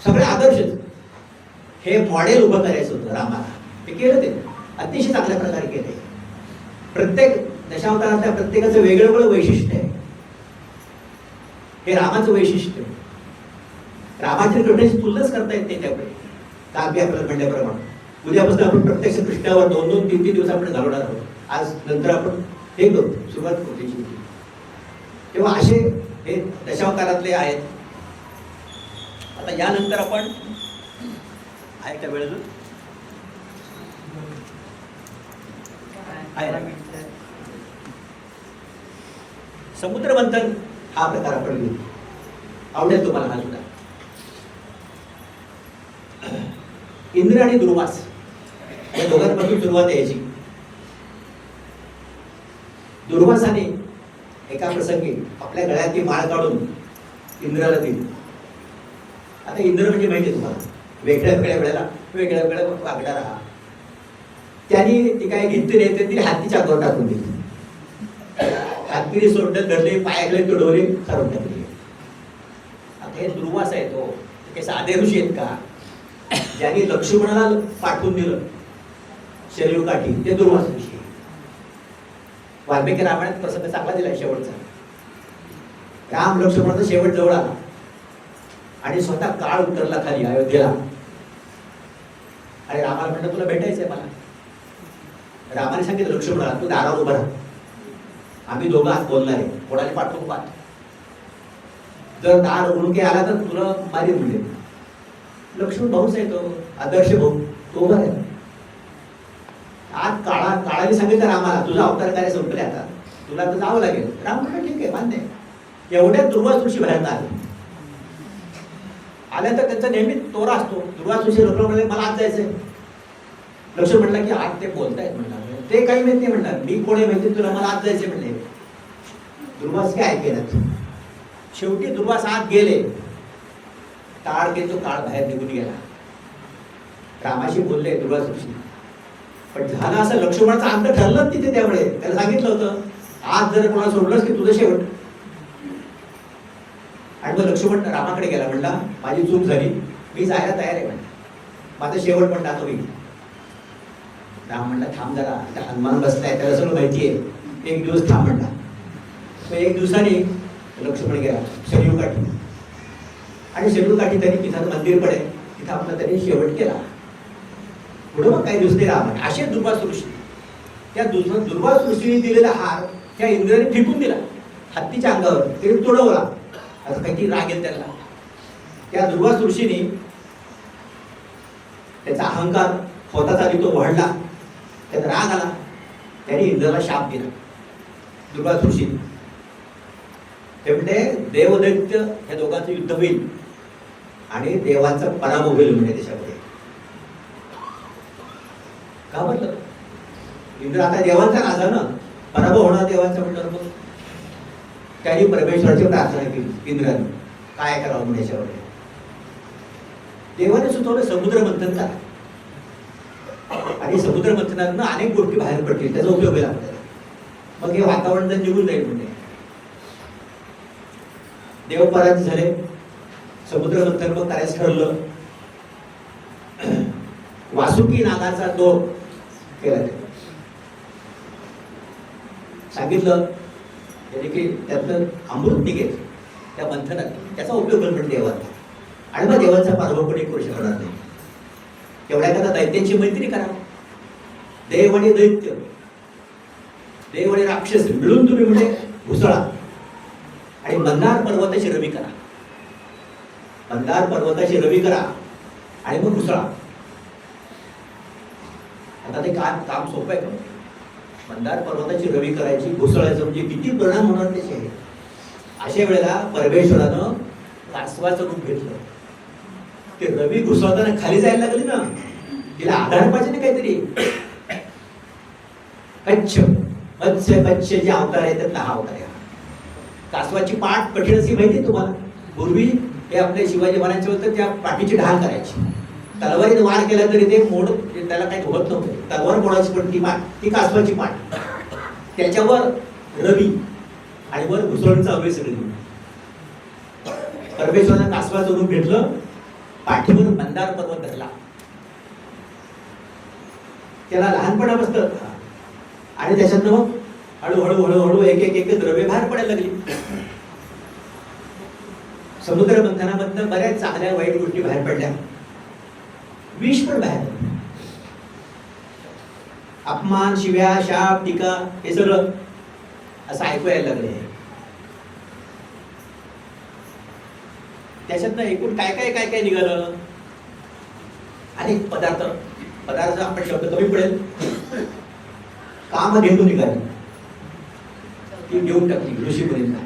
सगळे आदर्शच. हे मॉडेल उभं करायचं होतं रामाला. ते केलं, ते अतिशय चांगल्या प्रकारे केले. प्रत्येक दशावतारातल्या प्रत्येकाचं वेगळं वेगळं वैशिष्ट्य आहे. हे रामाचं वैशिष्ट्य. रामाच्या कृष्णाची तुलनाच करता येत नाही त्यामुळे. काव्य आपल्याला म्हणल्याप्रमाणे उद्यापासून आपण प्रत्यक्ष कृष्णावर 2-2, 3-3 दिवस आपण घालवणार आहोत. आज नंतर आपण हे करू, सुरुवात करू त्याची. तेव्हा असे हे दशावतारातले आहेत. आता यानंतर आपण आहे का वेळ अजून? समुद्र मंथन हा प्रकार आपण घेऊ, आवडेल तुम्हाला हा सुद्धा. इंद्र आणि दुर्वास या दोघांपासून सुरुवात यायची. दुर्वासाने एका प्रसंगी आपल्या गळ्यातली माळ काढून इंद्राला दिली. आता इंद्र म्हणजे माहिती आहे तुम्हाला, वेगळ्या वेगळ्या वेळेला वेगळ्या वेगळ्या वागणारा हा. त्यांनी ती काय घेतली नाही, तर तिने हत्तीच्या अंगावर टाकून दिली. हत्तीने सोडलं, धरले, पायाकडे तुडवले, काढून टाकले. आता हे दुर्वास आहे, तो काही साधे ऋषी आहेत का? ज्यांनी लक्ष्मणाला पाठवून दिलं शरीर काठी, ते दुर्वास ऋषी. वाल्मिकी रामायणात प्रसंग चांगला दिला शेवटचा. राम लक्ष्मणाचा शेवट जवळ आला आणि स्वतः काळ उतरला खाली अयोध्येला. आणि रामाला म्हणलं तुला भेटायचंय मला. रामाने सांगितलं लक्ष्मणाला तू दारावर उभा राहा, आम्ही दोघं आज बोलणार आहे, कोणाला पाठवून पाठ. जर दार उघडून काही आला तर तुला मारीन म्हणजे. लक्ष्मण भाऊच आहे, तो आदर्श भाऊ, तो उभा आहे. आज काळाने सांगितलं रामाला तुझा अवतार कार्य संपले, आता तुला तर जावं लागेल. राम म्हणलं ठीक आहे, मान्य आहे. एवढ्या दुर्वास ऋषी बाहेर आले. आल्यानंतर त्यांचा नेहमी तोरा असतो. दुर्वास ऋषी लक्ष्मण म्हणले मला आज जायचंय. लक्ष्मण म्हटलं की आज ते बोलतायत म्हणणार, ते काही माहित नाही म्हणणार, मी कोणी माहिती तुला, मला आज जायचे म्हणले. दुर्वास काय ऐकेनात. शेवटी दुर्वास आत गेले. काळ घेतो काळ बाहेर निघून गेला. रामाशी बोलले दुर्वास ऋषी. पण झालं असं, लक्ष्मणाचं अंत ठरलं तिथे. त्यामुळे त्याला सांगितलं होतं आज जर कोणाला सोडलंस की तुझं शेवट. आणि मग लक्ष्मण रामाकडे गेला, म्हणला माझी चूक झाली, मी जायला तयार आहे, म्हणला माझा शेवट पण दाखव. राम म्हणला थांब जरा, हनुमान बसलाय, त्याला सगळं माहिती आहे, एक दिवस थांब म्हणला. मग एक दिवसाने लक्ष्मण गेला शरीर काठी. आणि शरीर काठी त्यांनी तिथं मंदिर पडे, तिथं आपला त्यांनी शेवट केला. पुढे मग काही दिवस राम. असे दुर्वास ऋषी. त्या दुर्वास ऋषीने दिलेला हार त्या इंद्राने फेकून दिला हत्तीच्या अंगावर, ते तोडवला. असं काहीतरी राग येईल त्याला. त्या दुर्वास ऋषीने त्याचा अहंकार स्वतःचा तो वाढला, त्याचा राग आला, त्याने इंद्राला शाप दिला दुर्वास ऋषी. ते म्हणजे देवदैत्य या दोघांचं युद्ध होईल आणि देवांचा पराभव होईल म्हणजे त्याच्यामध्ये. का म्हटलं इंद्र आता देवांचा नाजानं पराभव होणार देवांचा म्हटलं. मग त्यांनी परमेश्वराची प्रार्थना केली इंद्राने, काय करावं म्हणजे याच्यावर. देवाने सुचवलं समुद्र मंथन करा. आणि समुद्र मंथनातून अनेक गोष्टी बाहेर पडतील, त्याचा उपयोग होईल आपल्याला. मग हे वातावरण जर निघून जाईल म्हणजे. देव पराजित झाले, समुद्र मंथन मग करायचं ठरलं. वासुकी नागाचा दोर केला, सांगितलं त्याने की त्यातलं अमृत निघेल त्या मंथनात, त्याचा उपयोग पण देवाचा. आणि मग देवाचा पराभव कोणी करू शकणार नाही. एवढ्या एखादा दैत्यांची मैत्री करा. देव आणि दैत्य, देव आणि राक्षस मिळून तुम्ही म्हणजे घुसळा आणि मंदार पर्वताची रवी करा. मंदार पर्वताची रवी करा आणि मग घुसळा. आता ते काम सोपं आहे का? मंदार पर्वताची रवी करायची, घुसळायचं म्हणजे किती परिणाम होणार त्याचे. अशा वेळेला परमेश्वरानं कासवाचं रूप घेतलं. ते रवी घुसळताना खाली जायला लागली ना, तिला आधार पाहिजे ना काहीतरी. कच्छ मत्स्य कच्छ जे अवतार आहे त्यातला हा अवतार आहे. कासवाची पाठ कठीण अशी माहिती तुम्हाला. पूर्वी हे आपल्या शिवाजी महाराजांचे होतं, त्या पाठीची ढाल करायची. तलवारीने वार केला तरी ते मोड त्याला काही होत नव्हतं. तलवार मोडायची पण ती कासवाची पाठ, त्याच्यावर रवी आणि वर घुसळून चालू सगळी. परमेश्वरानं कासवाचं रूप घेतलं, पाठीवर मंदार पर्वत धरला. त्याला लहानपणापासून आणि त्याच्यातनं मग हळूहळू हळूहळू एक एक एक द्रव्य बाहेर पडायला लागली. समुद्र मंथनामधनं बऱ्याच चांगल्या वाईट गोष्टी बाहेर पडल्या. विष पण बाहेर. अपमान, शिव्या, शाप, टीका हे सगळं असं ऐकू यायला लागले. त्याच्यातनं एकूण काय काय काय काय निघालं. अनेक पदार्थ आपण शब्द कमी पडेल. कामधेनू निघाली, ती घेऊन टाकली ऋषीमुनींना.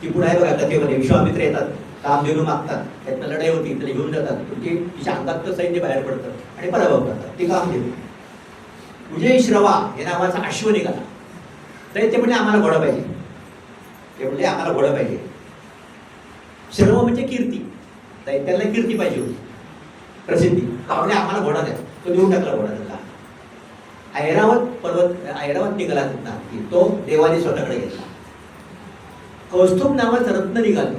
ती पुढे आहे बघा कथेमध्ये, विश्वामित्र येतात, कामधेनू मागतात, त्यातनं लढाई होती, त्याला घेऊन जातात. तिच्या अंगात सैन्य बाहेर पडतं आणि पराभव करतात. ती कामधेनू. विजय श्रवा हे नावाचा अश्व निघाला. तर ते म्हणजे आम्हाला घोडा पाहिजे. ते म्हणजे आम्हाला घोडा पाहिजे. श्रव म्हणजे कीर्ती. दैत्याला कीर्ती पाहिजे होती, प्रसिद्धी. म्हणजे आम्हाला घोडा द्या. तो देऊन टाकला घोडा त्याला. ऐरावत निघाला ना, तो देवाने स्वतःकडे घेतला. कौस्तुभ नावाचं रत्न निघालं,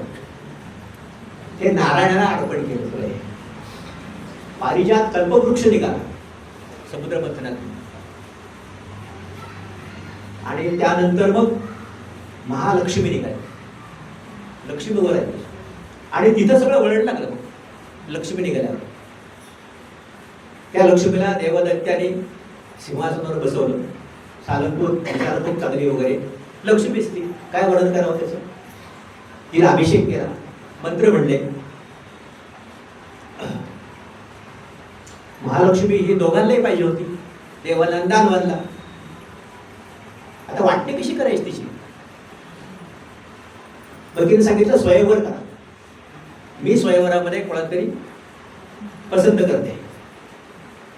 ते नारायणाला अर्पण केलं. पारिजात कल्पवृक्ष निघाला समुद्र मंथनात. आणि त्यानंतर मग महालक्ष्मी निघाली. लक्ष्मी वर आहे आणि तिथं सगळं वळण लागलं. मग लक्ष्मी निघाल्यावर त्या लक्ष्मीला देवदैत्याने सिंहासनावर बसवलं. सालंपूर खूप चांगली वगैरे लक्ष्मी स्त्री. काय वर्णन करावं त्याचं. तिला अभिषेक केला, मंत्र म्हणले. महालक्ष्मी ही दोघांनाही पाहिजे होती. देवाला दान बांधला. आता वाटणी कशी करायची तिची. तिने सांगितलं स्वयंवर करा. मी स्वयंवरामध्ये कोणाला तरी पसंत करते.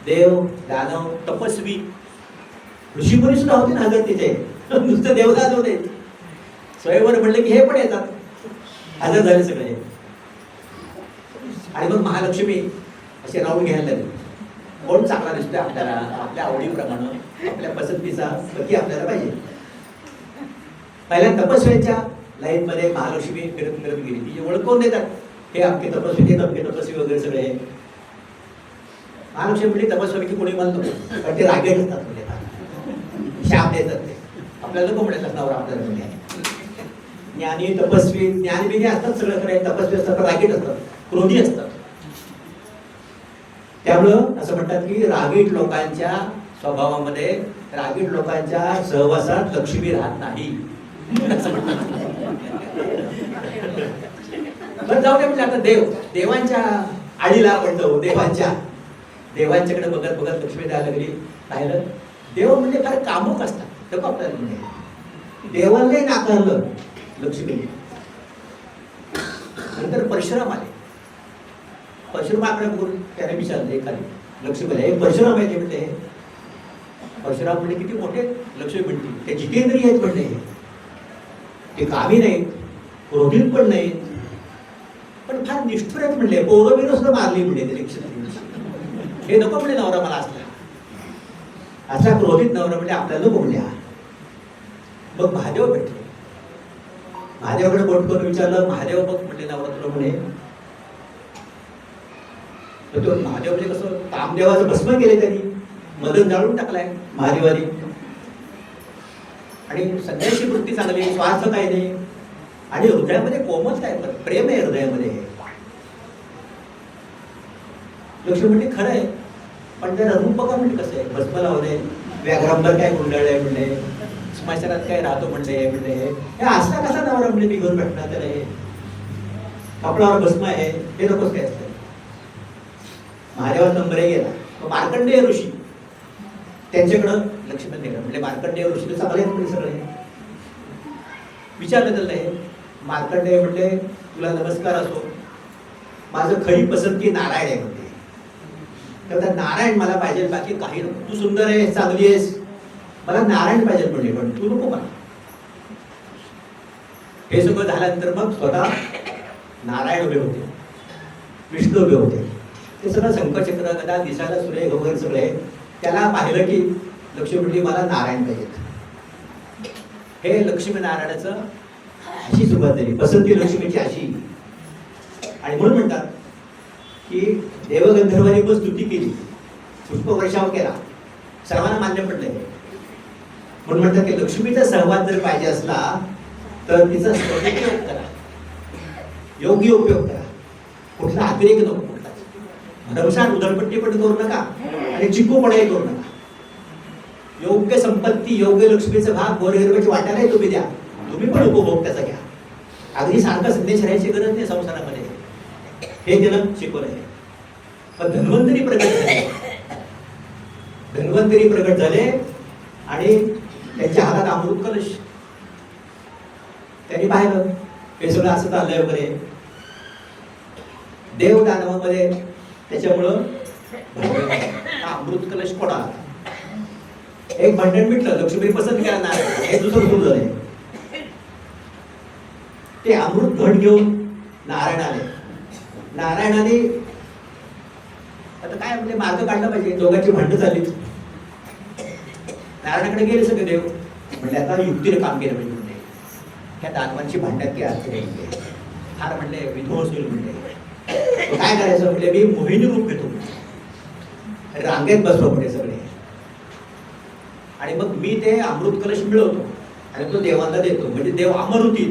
देव, दानव, तपस्वी, ऋषीमुनी सुद्धा होते ना हजर तिथे. नुसतं देवदानव नाही, स्वयंवर म्हणलं की हे पण येतात, हजर झाले सगळे. आणि मग महालक्ष्मी असे राहून घ्यायला लागले. कोण चांगला दिसतोय आपल्याला, आपल्या आवडीप्रमाणे, आपल्या पसंतीचा पती आपल्याला पाहिजे. पहिल्या तपस्व्यांच्या लाईन मध्ये महालक्ष्मी फिरत फिरत गेली. तिची ओळख कोण देतात, हे अमके तपस्वी, ते अमके तपस्वी वगैरे सगळे. महालक्ष्मी म्हणजे तपस्वी की कोणी म्हणतो, पण ते रागेट असतात, म्हणजे शाप देतात ते. आपल्याला नको म्हणतात नवरा आपल्याला म्हणजे. ज्ञानी, तपस्वी, ज्ञानबिनी असतात सगळं खरं, तपस्वी असतात, रागीट असतात, क्रोधी असतात. त्यामुळं असं म्हणतात की रागीट लोकांच्या स्वभावामध्ये, रागीट लोकांच्या सहवासात लक्ष्मी राहत नाही. पण जाऊ दे, म्हणजे आता देवांच्या आडीला म्हणतो, देवांच्याकडे बघत बघत लक्ष्मी द्यायला लागली. पाहिलं, देव म्हणजे फार कामुक असतात. तेव्हा आपल्याला म्हणजे देवाला नाकारलं लक्ष्मी. नंतर परशुराम आले. परशुरामाकडे बघून त्याने विचारले एखादी लक्ष्मीला, हे परशुराम आहे ते म्हणते. परशुराम म्हणजे किती मोठे लक्ष्मी म्हणते, ते जितेंद्रिय आहेत म्हणते. ते कामी नाहीत, क्रोधित पण नाहीत, पण फार निष्ठुर आहेत म्हणले. पोरं सुद्धा मारली म्हणले ते लक्ष्मी. हे नको म्हणले नवरा मला असला, असा क्रोधित नवरा म्हणजे आपल्याला नको म्हणल्या. मग महादेव भेटले. महादेवाकडे बोट करून विचारलं, महादेव बघ म्हणले नवरा तुला म्हणे. तो महादेव म्हणजे कसं, कामदेवाचं भस्म केले त्यांनी, मदन जाळून टाकलाय महादेवाने. आणि संन्याशी वृत्ती चांगली, स्वार्थ काय नाही, आणि हृदयामध्ये कोमलता आहे, प्रेम आहे हृदयामध्ये. लक्ष्मी म्हणजे खरं आहे, पण त्याला रूप बघा म्हणजे कसं आहे, भस्म लावलंय, व्याघ्रांबर काय गुंडाळलंय म्हणले, स्मशानात काय राहतो म्हणले. हे असला कसा नवरा म्हणजे मी घेऊन भेटणार त्याला, हे कपडावर भस्म आहे, हे नकोच काय असतं. महादेवाचा नंबर गेला. मार्कंडेय ऋषी त्यांच्याकडं लक्ष्मण नेलं. म्हणजे मार्कंडेय ऋषी चांगले आहेत सगळे. विचारलं त्याला, हे मार्कंडेय म्हणले तुला नमस्कार असो, माझं खरी पसंती नारायण आहे म्हणते. तर नारायण मला पाहिजे, बाकी काही नको. तू सुंदर आहेस, चांगली आहेस, मला नारायण पाहिजे म्हणले, पण तू नको मला. हे सगळं झाल्यानंतर मग स्वतः नारायण उभे होते, विष्णू उभे होते. ते सगळं शंखचक्र, गदा, दिसायला सुरेख वगैरे सगळे. त्याला पाहिलं की लक्ष्मी म्हणली मला नारायण पाहिजेत. हे लक्ष्मी नारायणाचं अशी सुरुवात झाली, पसंती लक्ष्मीची अशी. आणि म्हणून म्हणतात की देवगंधर्वांनी पण स्तुती केली, पुष्पवर्षाव केला, सर्वांना मान्य पडलंय. म्हणून म्हणतात की लक्ष्मीचा सहवास जर पाहिजे असला तर तिचा सदुपयोग करा, योग्य उपयोग करा, कुठला अतिरेक नको, कुठला भरमसाठ उधळपट्टी पण करू नका आणि चिकूपणाही करू नका. योग्य संपत्ती, योग्य लक्ष्मीचा भाग गोरगरिबाची वाट्यालाही तुम्ही द्या, तुम्ही पण उपभोग त्याचा घ्या. अगदी सारखा संदेश राहायची गरज नाही संसारामध्ये, हे त्यानं शिकवलंय. पण धन्वंतरी प्रगट झाले आणि त्यांच्या हातात अमृत कलश. त्यांनी पाहिलं हे सगळं असं चाललंय वगैरे. देव दानवामध्ये त्याच्यामुळं अमृत कलश कोणाला एक भांडण मिटलं, लक्ष्मी पसंत केला नारायण, हे दुसरं सुरू झालंय. ते अमृत घट घेऊन नारायण आले. नारायणाने आता काय म्हणजे मार्ग काढला पाहिजे, दोघांची भांडण झाली. नारायणाकडे गेले सगळे देव, म्हणजे आता युक्तीने काम केलं पाहिजे. म्हणजे त्या दानवांची भांड्यात काही अर्थ नाही, फार म्हणले विध्वंस होईल. म्हणले काय करायचं, म्हणजे मी मोहिनी रूप घेतो, रांगेत बसलो म्हणजे सगळे, आणि मग मी ते अमृत कलश मिळवतो आणि तो देवांना देतो, म्हणजे देव अमर होतील.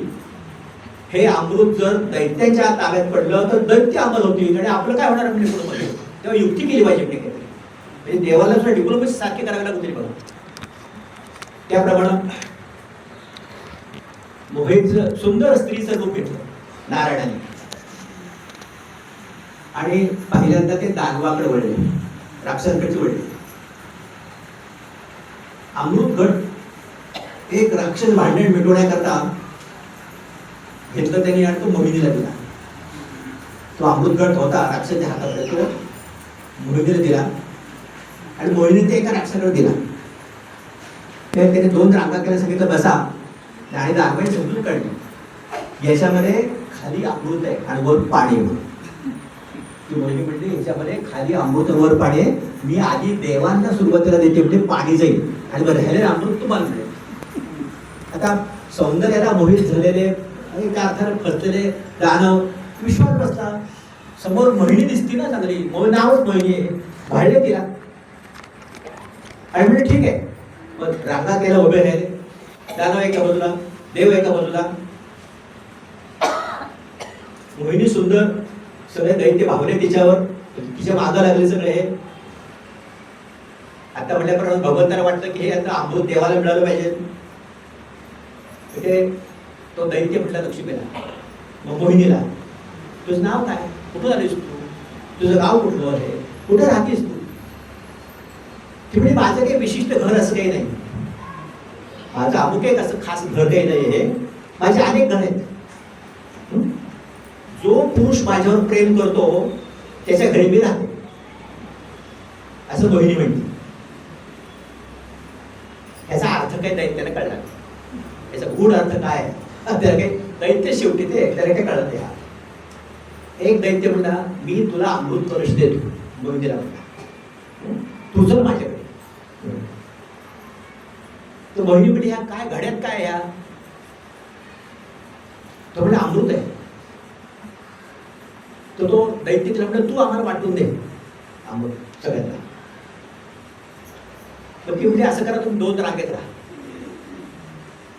हे अमृत जर दैत्याच्या ताब्यात पडलं तर दैत्य अमर होतील आणि आपलं काय होणार म्हणजे पुढे मध्ये. तेव्हा युक्ती केली पाहिजे म्हणजे देवाला सुद्धा डिप्लोमसी सारखी करावी लागते बघा. त्याप्रमाणे मोहितचं सुंदर स्त्रीचं रूप घेतलं नारायणाने आणि पहिल्यांदा ते दानवाकडे वळले, राक्षसांकडे वळले. अमृत घट एक राक्षस भांडण मिटवण्याकरता घेतलं त्यांनी आणि तो मोहिनीला दिला. तो अमृतगड होता राक्षसाच्या हातात, तो मोहिनीला दिला आणि मोहिनी ते एका राक्षसाकडे दिला. त्याने 2 रांगा केल्या, सांगितलं बसा आणि रांगाने समजून काढली याच्यामध्ये खाली अमृत आहे आणि वर पाणी आहे. ती मोहिनी म्हणली याच्यामध्ये खाली अमृत वर पाणी आहे, मी आधी देवांना सुरुवातीला देते म्हणजे पाणी जाईल आणि बरं ह्याला अमृत तुम्हाला मिळेल. आता सौंदर्याला मोहित झालेले एका अर्थानं फसलेले दानव विश्वास बसला. समोर मोहिनी दिसती ना चांगली, नावच मोहिनी आहे, भाळले तिला आणि म्हणजे ठीक आहे. मग रांगा केला उभे राहिले, दानव एका बाजूला, देव एका बाजूला, मोहिनी सुंदर, सगळे दैत्य भावले तिच्यावर, तिच्या मागं लागले सगळे. हे आता म्हटल्याप्रमाणे भगवंताला वाटलं की हे आता अमृत देवाला मिळालं पाहिजे. तो दैत्य म्हटला लक्ष्मीला, मग मोहिनीला, तुझं नाव काय, कुठं आलीस तू, तुझं गाव कुठलं आहे, कुठं राहतेस तू. ती म्हणजे माझं काही विशिष्ट घर असं काही नाही, माझं अमुक एक असं खास घर काही नाही आहे, माझे अनेक घर आहेत. जो पुरुष माझ्यावर प्रेम करतो त्याच्या घरी मी राहते, असं मोहिनी म्हणते. याचा अर्थ काय दैत्याला कळला, याचा गूढ अर्थ काय त्याला काही दैत्य शेवटी ते त्याला काय कळत नाही. एक दैत्य म्हणला मी तुला अमृत कलश देतो, मोहिनीला म्हणला तुझं माझ्याकडे. तो मोहिनी म्हणजे ह्या काय घड्यात काय ह्या, तो म्हणजे अमृत आहे. तो दैत्य तिला म्हणलं तू आम्हाला वाटून दे अमृत सगळ्यांना. पण ती म्हणजे असं करा तुम्ही 2 रांगेत राहा.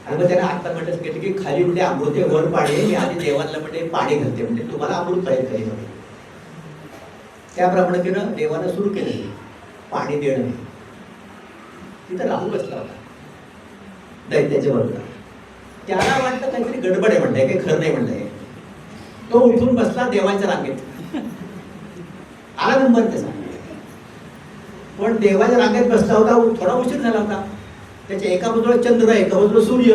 आणि मग त्याला आता म्हटलं सांगितलं की खाली म्हणजे अमृत आहे, वर पाणी आहे, मी आधी देवांना म्हणजे पाणी घालते, म्हणजे तुम्हाला अमृत पाहिजे काही नाही. त्याप्रमाणे तिनं देवानं सुरू केलं पाणी देणं. तिथं राहू बसला होता दैत्याच्या बाजूला. त्याला वाटतं काहीतरी गडबड आहे म्हणताय, काही खरं नाही म्हणताय. तो उठून बसला देवांच्या रांगेत, आला नंबर त्याचा. पण देवाच्या रांगेत बसला होता, थोडा उशीर झाला होता. त्याच्या एका बाजूला चंद्र आहे, एका बाजूला सूर्य.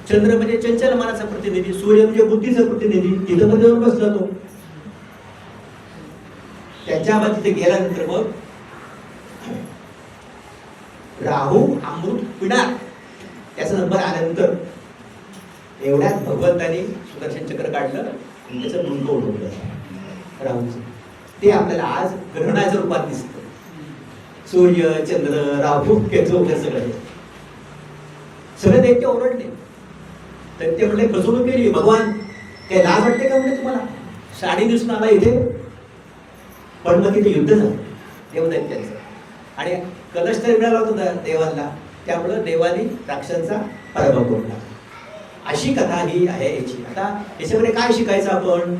चंद्र म्हणजे चंचल मनाचा प्रतिनिधी, सूर्य म्हणजे बुद्धीचा प्रतिनिधी. तिथं मध्ये जाऊन बसला तो. त्याच्या तिथे गेल्यानंतर मग राहू अमृत पिणार त्याचा नंबर आल्यानंतर एवढ्यात भगवंतानी सुदर्शन चक्र काढलं आणि त्याचं डुंक उडवलं राहूचं. ते आपल्याला आज ग्रहणाच्या रूपात दिसतं. सूर्य, चंद्र, राहू, केतू वगैरे सगळे दैत्य ओरडले. दैत्य म्हणले फसवणूक केली भगवान, काय लाज वाटते का म्हणजे तुम्हाला, साडी दिसून आला इथे. पण मग तिथे युद्ध झालं देवदैत्यांचं आणि कलश तरी मिळाला होता देवांना, त्यामुळं देवानी राक्षसांचा पराभव करून अशी कथा ही आहे याची. आता याच्यामध्ये काय शिकायचं आपण,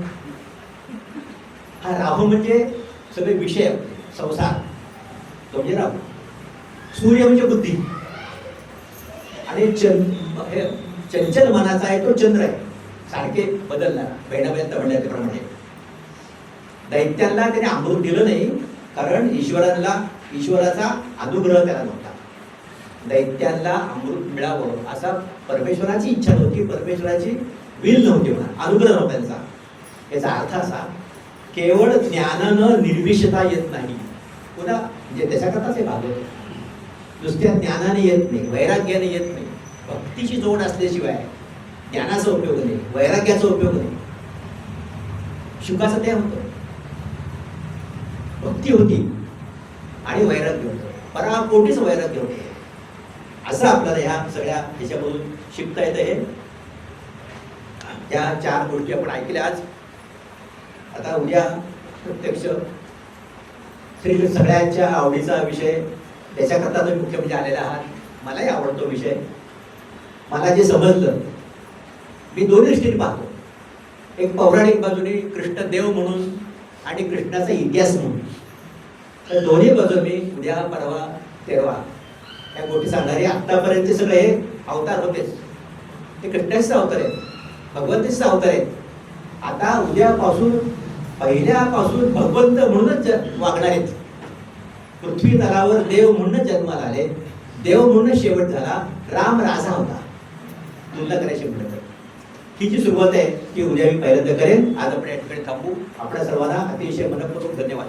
हा राहू म्हणजे सगळे विषय संसार, तो म्हणजे राहू. सूर्य म्हणजे बुद्धी आणि चंचल मनाचा आहे तो चंद्र आहे, सारखे बदलणारा बहिणाबहिण म्हणल्याप्रमाणे. दैत्यांना त्याने अमृत दिलं नाही कारण ईश्वराचा अनुग्रह त्याला नव्हता. दैत्यांना अमृत मिळावं असा परमेश्वराची इच्छा नव्हती, परमेश्वराची विल नव्हती, म्हणा अनुग्रह नव्हता त्यांचा. याचा अर्थ असा केवळ ज्ञानानं निर्विषता येत नाही. पुन्हा म्हणजे त्याच्याकरताच हे भागवत, नुसत्या ज्ञानाने येत नाही, वैराग्याने येत नाही. भक्तीची जोड असल्याशिवाय ज्ञानाचा उपयोग नाही, वैराग्याचा उपयोग नाही. शुकाचं ते होतं, भक्ती होती आणि वैराग्य होतं, पराकोटीच वैराग्य होतं. असं आपल्याला ह्या सगळ्या ह्याच्यामधून शिकता येतं. हे त्या 4 गोष्टी आपण ऐकल्या आज. आता उद्या प्रत्यक्ष श्री सगळ्यांच्या आवडीचा विषय, त्याच्याकरता तुम्ही मुख्य म्हणजे आलेला आहात. मलाही आवडतो विषय. मला जे समजलं मी दोन्ही दृष्टीने पाहतो, एक पौराणिक बाजूने कृष्ण देव म्हणून आणि कृष्णाचा इतिहास म्हणून. तर दोन्ही बाजू मी उद्या परवा तेरवा या गोष्टी सांगणारे. आतापर्यंत सगळे हे अवतार होतेच, ते कृष्णाचे अवतार आहेत, भगवंताचे अवतार आहेत. आता उद्यापासून पहिल्यापासून भगवंत म्हणूनच वागणार आहेत. पृथ्वी तलावर देव म्हणूनच जन्माला आले, देव म्हणूनच शेवट झाला. राम राजा होता, तुलना करायची म्हटलं तर. ही जी सुरुवात आहे ती उद्या मी पहिल्यांदा करेन. आज आपण या ठिकाणी थांबू. आपल्या सर्वांना अतिशय मनपूर्वक धन्यवाद.